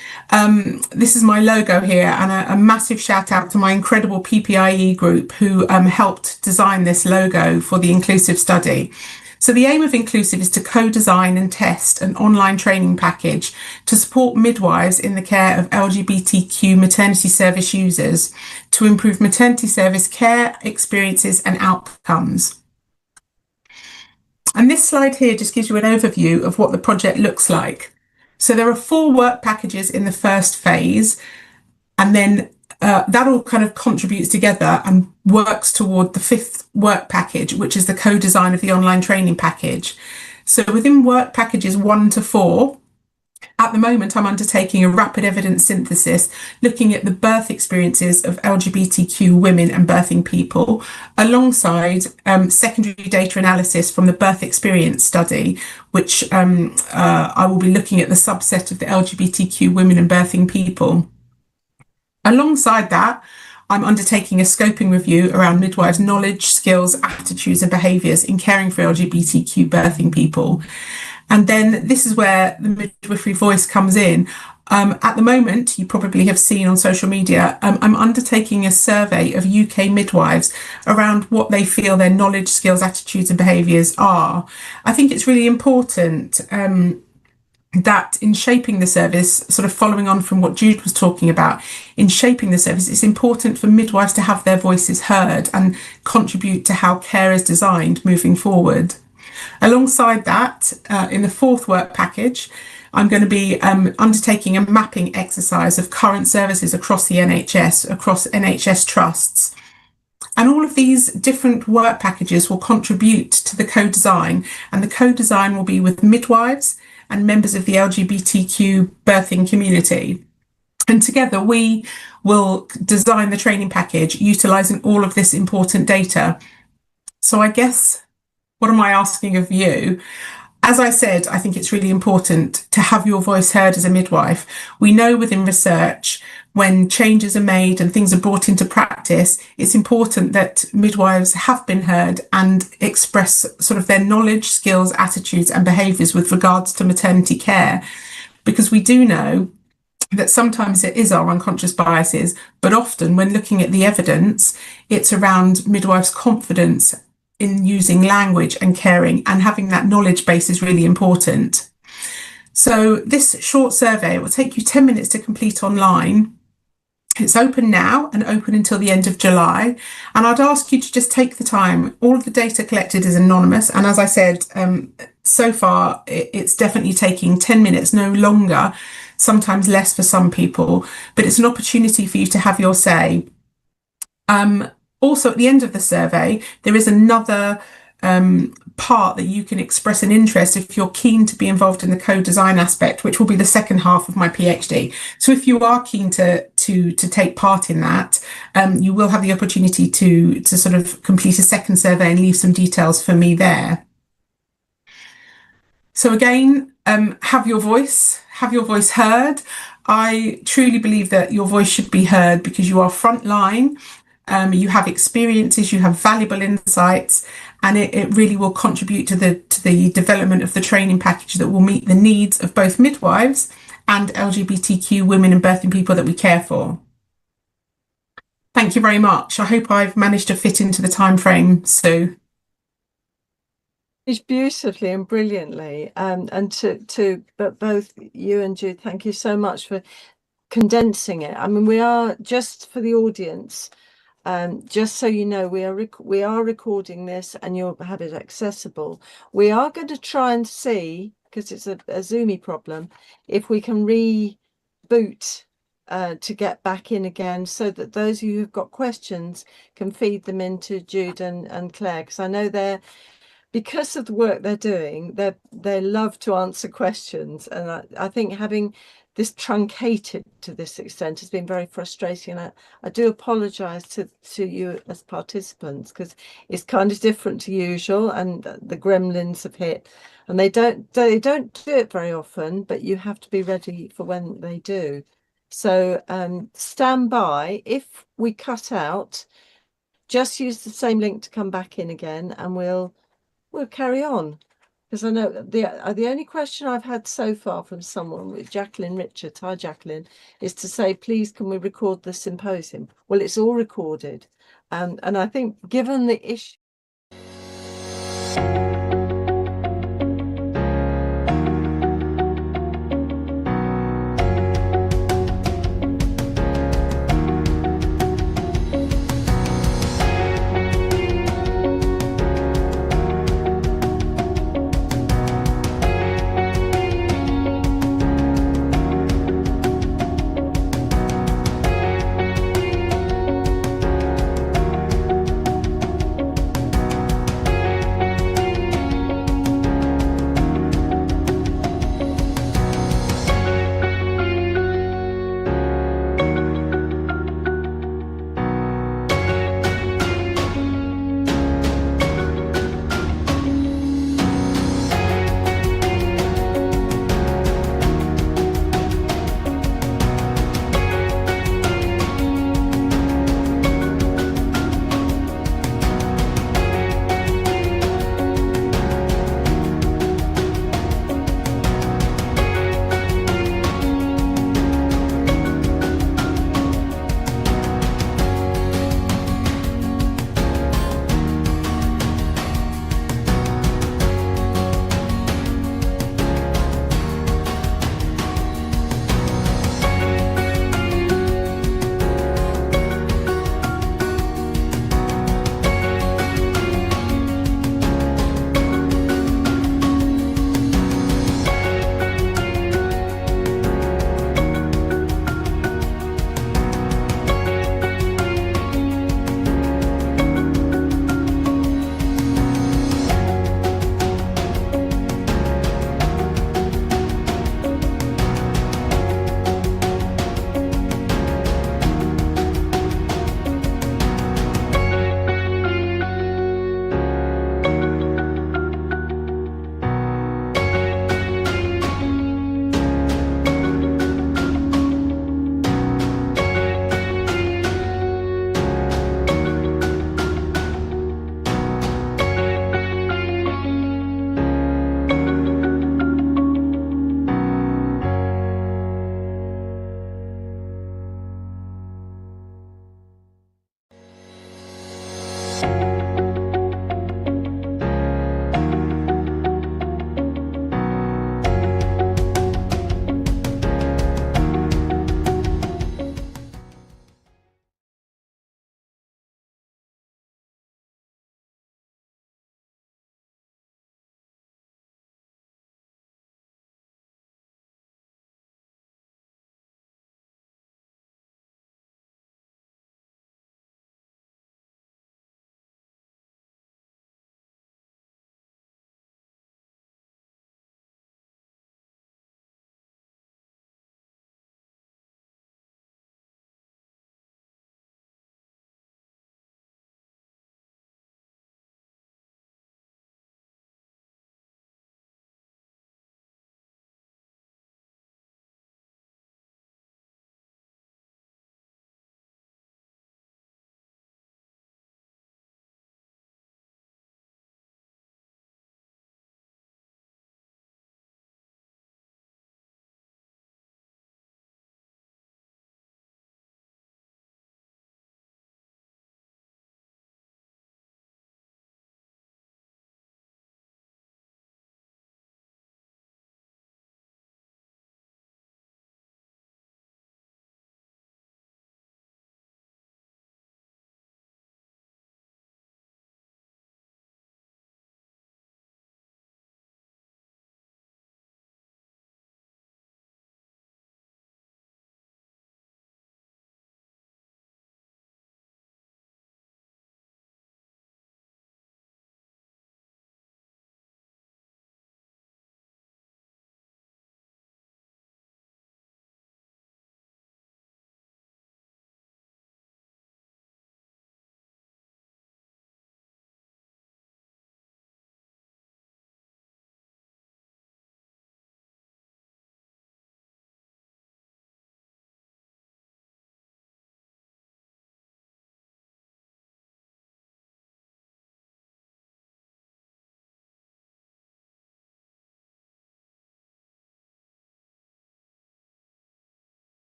S14: This is my logo here, and a massive shout out to my incredible PPIE group who helped design this logo for the inclusive study. So the aim of inclusive is to co-design and test an online training package to support midwives in the care of LGBTQ maternity service users to improve maternity service care experiences and outcomes. And this slide here just gives you an overview of what the project looks like. So there are 4 work packages in the first phase, and then that all kind of contributes together and works toward the 5th work package, which is the co-design of the online training package. So within work packages 1 to 4, at the moment, I'm undertaking a rapid evidence synthesis looking at the birth experiences of LGBTQ women and birthing people, alongside secondary data analysis from the birth experience study, which I will be looking at the subset of the LGBTQ women and birthing people. Alongside that, I'm undertaking a scoping review around midwives' knowledge, skills, attitudes and behaviours in caring for LGBTQ birthing people. And then this is where the midwifery voice comes in. At the moment, you probably have seen on social media, I'm undertaking a survey of UK midwives around what they feel their knowledge, skills, attitudes and behaviours are. I think it's really important that in shaping the service, sort of following on from what Jude was talking about, in shaping the service, it's important for midwives to have their voices heard and contribute to how care is designed moving forward. Alongside that, in the 4th work package, I'm going to be undertaking a mapping exercise of current services across the NHS, across NHS trusts. And all of these different work packages will contribute to the co-design, and the co-design will be with midwives and members of the LGBTQ birthing community. And together we will design the training package utilising all of this important data. So I guess, what am I asking of you? As I said, I think it's really important to have your voice heard as a midwife. We know within research, when changes are made and things are brought into practice, it's important that midwives have been heard and express sort of their knowledge, skills, attitudes and behaviours with regards to maternity care. Because we do know that sometimes it is our unconscious biases, but often when looking at the evidence, it's around midwives' confidence in using language and caring, and having that knowledge base is really important. So this short survey will take you 10 minutes to complete online. It's open now and open until the end of July. And I'd ask you to just take the time. All of the data collected is anonymous. And as I said, so far, it's definitely taking 10 minutes, no longer, sometimes less for some people, but it's an opportunity for you to have your say. Also, at the end of the survey, there is another part that you can express an interest if you're keen to be involved in the co-design aspect, which will be the second half of my PhD. So if you are keen to take part in that, you will have the opportunity to sort of complete a second survey and leave some details for me there. So again, have your voice heard. I truly believe that your voice should be heard because you are frontline. You have experiences, you have valuable insights, and it really will contribute to the development of the training package that will meet the needs of both midwives and LGBTQ women and birthing people that we care for. Thank you very much. I hope I've managed to fit into the time frame, Sue.
S7: It's beautifully and brilliantly, and to both you and Jude, thank you so much for condensing it. I mean, we are, just for the audience, just so you know, we are recording this and you'll have it accessible. We are going to try and see, because it's a Zoomy problem, if we can reboot to get back in again, so that those of you who've got questions can feed them into Jude and Claire, because I know because of the work they're doing, they love to answer questions, and I think having this truncated to this extent has been very frustrating. And I do apologise to you as participants, because it's kind of different to usual, and the gremlins have hit, and they don't do it very often, but you have to be ready for when they do. So stand by. If we cut out, just use the same link to come back in again, and we'll carry on. Because I know the only question I've had so far from someone, with Jacqueline Richards, hi Jacqueline, is to say, please, can we record the symposium? Well, it's all recorded. And I think given the issue,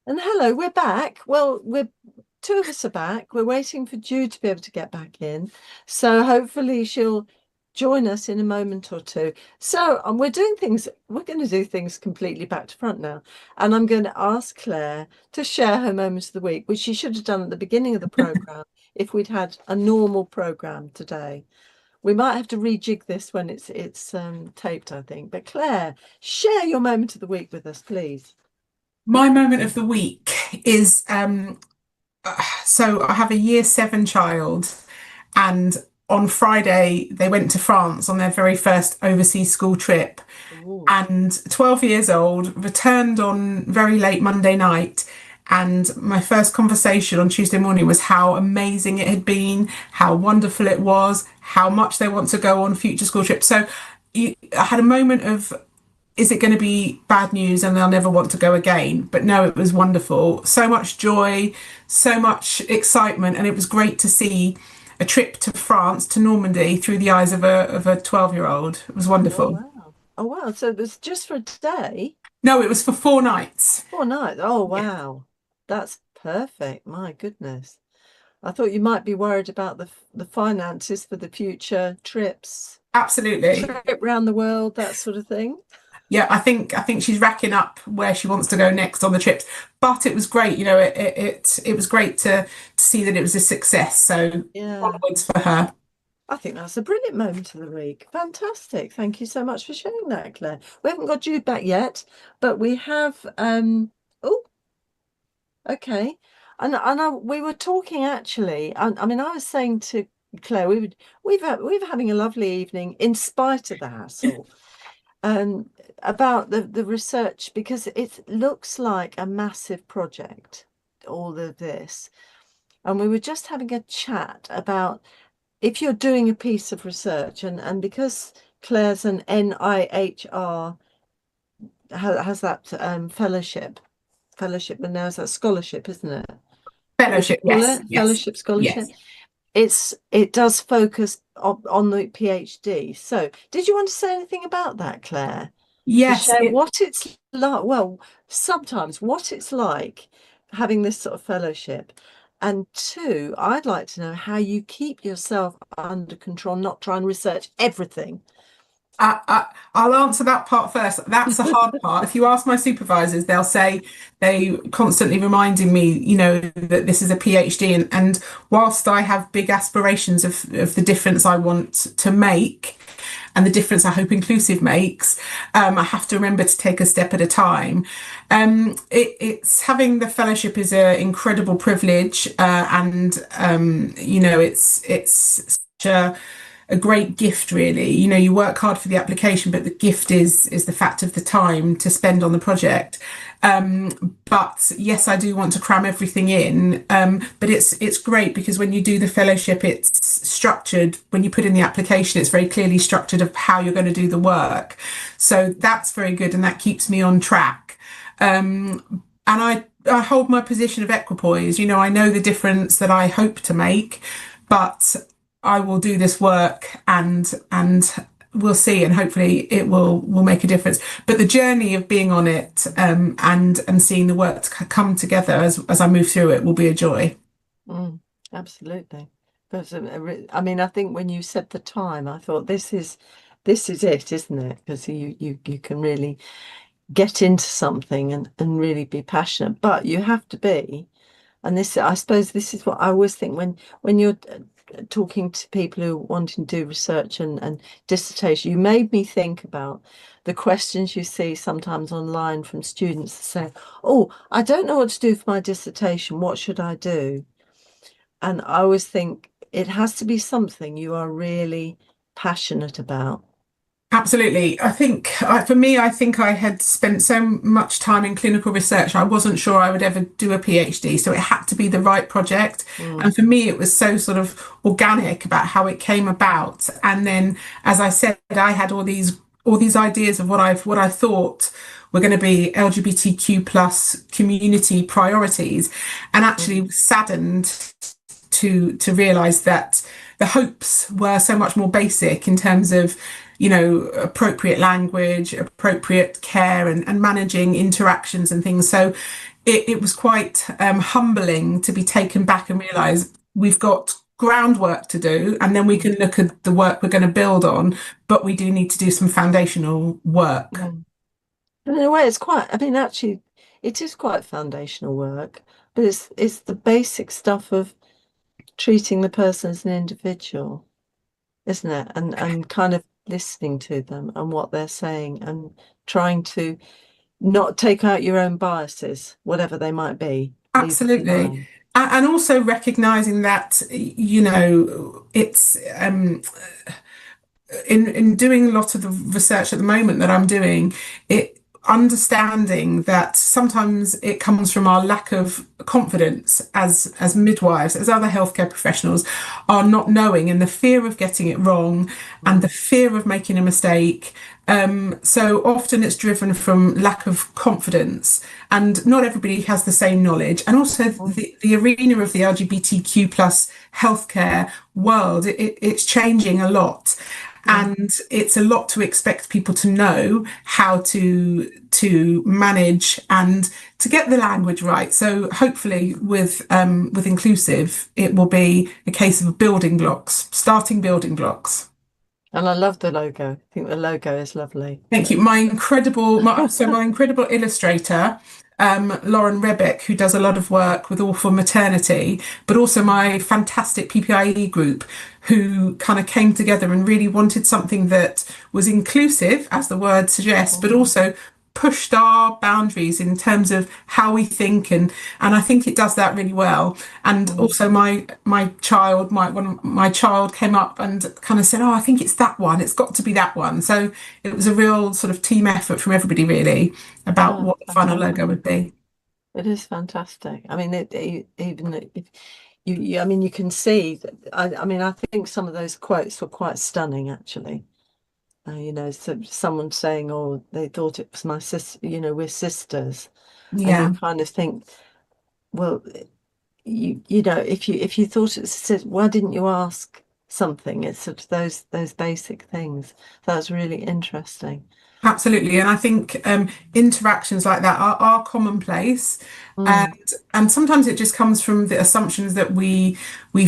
S7: And hello, we're back. Well, we're two of us are back. We're waiting for Jude to be able to get back in. So hopefully she'll join us in a moment or two. So we're going to do things completely back to front now. And I'm going to ask Claire to share her moments of the week, which she should have done at the beginning of the programme if we'd had a normal programme today. We might have to rejig this when it's taped, I think. But Claire, share your moment of the week with us, please.
S14: My moment of the week is so I have a year 7 child, and on Friday they went to France on their very first overseas school trip.
S7: Ooh.
S14: And 12 years old, returned on very late Monday night. And my first conversation on Tuesday morning was how amazing it had been, how wonderful it was, how much they want to go on future school trips. So I had a moment of, is it going to be bad news and they'll never want to go again? But no, it was wonderful. So much joy, so much excitement. And it was great to see a trip to France, to Normandy, through the eyes of a 12-year-old. It was wonderful.
S7: Oh, wow. Oh, wow. So it was just for a day?
S14: No, it was for 4 nights.
S7: 4 nights. Oh, wow. That's perfect. My goodness. I thought you might be worried about the finances for the future trips.
S14: Absolutely.
S7: Trip around the world, that sort of thing.
S14: Yeah, I think she's racking up where she wants to go next on the trips. But it was great, you know, it was great to see that it was a success. So onwards for her.
S7: I think that's a brilliant moment of the week. Fantastic. Thank you so much for sharing that, Claire. We haven't got Jude back yet, but we have okay. And we were talking actually. I mean, I was saying to Claire, we were having a lovely evening in spite of the hassle. About the research, because it looks like a massive project, all of this. And we were just having a chat about if you're doing a piece of research, and because Claire's an NIHR has that fellowship, but now is that scholarship, isn't it?
S14: Fellowship, yes.
S7: Fellowship, scholarship. Yes. It does focus on the PhD. So did you want to say anything about that, Claire?
S14: Yes.
S7: What it's like, well, sometimes what it's like having this sort of fellowship. And 2, I'd like to know how you keep yourself under control, not try and research everything.
S14: I'll answer that part first. That's the hard part. If you ask my supervisors, they'll say they constantly reminding me, you know, that this is a PhD. And whilst I have big aspirations of the difference I want to make and the difference I hope inclusive makes, I have to remember to take a step at a time. It's having the fellowship is an incredible privilege, and you know, it's such a great gift, really. You know, you work hard for the application, but the gift is the fact of the time to spend on the project. But yes, I do want to cram everything in. But it's great because when you do the fellowship, it's structured. When you put in the application, it's very clearly structured of how you're going to do the work. So that's very good, and that keeps me on track. And I hold my position of equipoise. You know, I know the difference that I hope to make, but I will do this work and we'll see, and hopefully it will make a difference. But the journey of being on it and seeing the work come together as I move through it will be a joy.
S7: Absolutely. But I mean, I think when you said the time, I thought this is it, isn't it? Because you can really get into something and really be passionate, but you have to be. And this, I suppose, this is what I always think when you're talking to people who are wanting to do research and dissertation. You made me think about the questions you see sometimes online from students that say, oh, I don't know what to do for my dissertation, what should I do? And I always think it has to be something you are really passionate about.
S14: Absolutely. I think for me, I think I had spent so much time in clinical research, I wasn't sure I would ever do a PhD. So it had to be the right project. And for me, it was so sort of organic about how it came about. And then, as I said, I had all these ideas of what I thought were going to be LGBTQ plus community priorities, and actually was saddened to realise that the hopes were so much more basic in terms of, you know, appropriate language, appropriate care, and managing interactions and things. So it was quite humbling to be taken back and realise we've got groundwork to do, and then we can look at the work we're going to build on, but we do need to do some foundational work.
S7: But in a way, it's quite, I mean, actually, it is quite foundational work, but it's the basic stuff of treating the person as an individual, isn't it? And kind of listening to them and what they're saying and trying to not take out your own biases, whatever they might be.
S14: Absolutely. And also recognizing that, you know, it's in doing a lot of the research at the moment that I'm doing, it understanding that sometimes it comes from our lack of confidence as midwives, as other healthcare professionals, are not knowing, and the fear of getting it wrong and the fear of making a mistake. So often it's driven from lack of confidence, and not everybody has the same knowledge. And also the arena of the LGBTQ plus healthcare world, it's changing a lot. And it's a lot to expect people to know how to manage and to get the language right. So hopefully with inclusive, it will be a case of building blocks, starting building blocks.
S7: And I love the logo. I think the logo is lovely.
S14: Thank you. My incredible illustrator, Lauren Rebeck, who does a lot of work with All for Maternity, but also my fantastic PPIE group, who kind of came together and really wanted something that was inclusive, as the word suggests, but also pushed our boundaries in terms of how we think, and I think it does that really well. And also my child came up and kind of said, oh, I think it's that one, it's got to be that one. So it was a real sort of team effort from everybody really about what the final logo would be.
S7: It is fantastic. I mean, even if I mean, you can see that. I mean, I think some of those quotes were quite stunning, actually. You know, so someone saying, "Oh, they thought it was my sister." You know, we're sisters.
S14: Yeah.
S7: And you kind of think, well, you know, if you thought it was, why didn't you ask something? It's sort of those basic things. That was really interesting.
S14: Absolutely, and I think interactions like that are commonplace, and sometimes it just comes from the assumptions that we've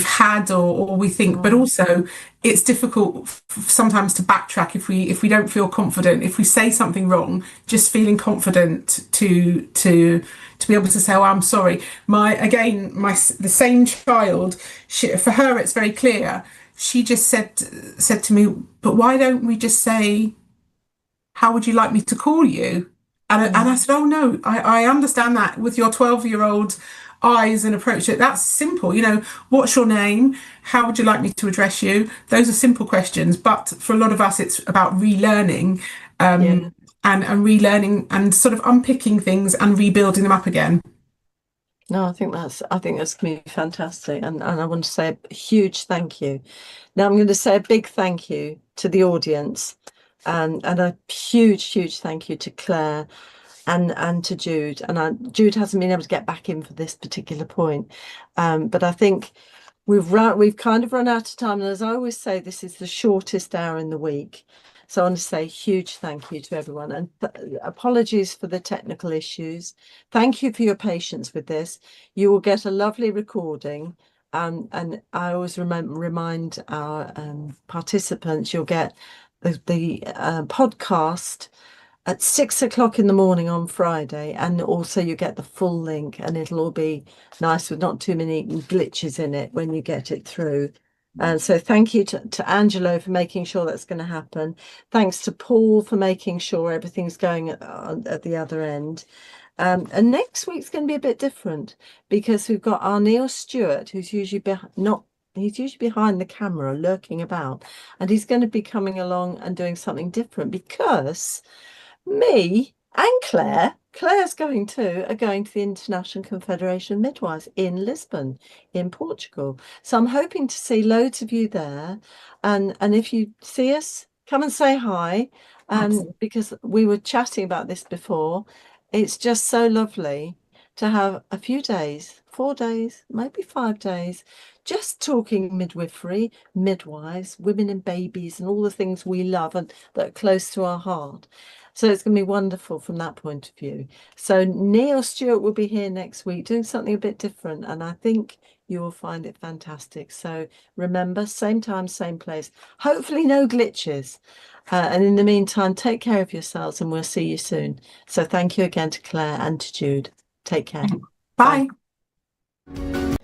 S14: had or we think, but also it's difficult sometimes to backtrack if we don't feel confident. If we say something wrong, just feeling confident to be able to say, "Oh, I'm sorry." The same child, for her, it's very clear. She just said to me, "But why don't we just say, how would you like me to call you?" And I said, "Oh no, I understand that with your 12-year-old eyes and approach it. That's simple. You know, what's your name? How would you like me to address you?" Those are simple questions, but for a lot of us, it's about relearning and relearning and sort of unpicking things and rebuilding them up again.
S7: No, I think that's going to be fantastic, and I want to say a huge thank you. Now I'm going to say a big thank you to the audience. And a huge thank you to Claire and to Jude. And Jude hasn't been able to get back in for this particular point, but I think we've kind of run out of time. And as I always say, this is the shortest hour in the week, so I want to say a huge thank you to everyone, and apologies for the technical issues. Thank you for your patience with this. You will get a lovely recording. And I always remind our participants, you'll get the podcast at 6 o'clock in the morning on Friday, and also you get the full link, and it'll all be nice with not too many glitches in it when you get it through. And so thank you to Angelo for making sure that's going to happen. Thanks to Paul for making sure everything's going at the other end. And next week's going to be a bit different, because we've got our Neil Stewart, who's usually he's usually behind the camera, lurking about, and he's going to be coming along and doing something different, because me and Claire's going to the International Confederation of Midwives in Lisbon, in Portugal. So I'm hoping to see loads of you there, and if you see us, come and say hi, because we were chatting about this before. It's just so lovely to have a few days, 4 days, maybe 5 days, just talking midwifery, midwives, women and babies, and all the things we love and that are close to our heart. So it's going to be wonderful from that point of view. So Neil Stewart will be here next week doing something a bit different, and I think you will find it fantastic. So remember, same time, same place. Hopefully no glitches. And in the meantime, take care of yourselves, and we'll see you soon. So thank you again to Claire and to Jude. Take care.
S14: Bye.
S7: Bye.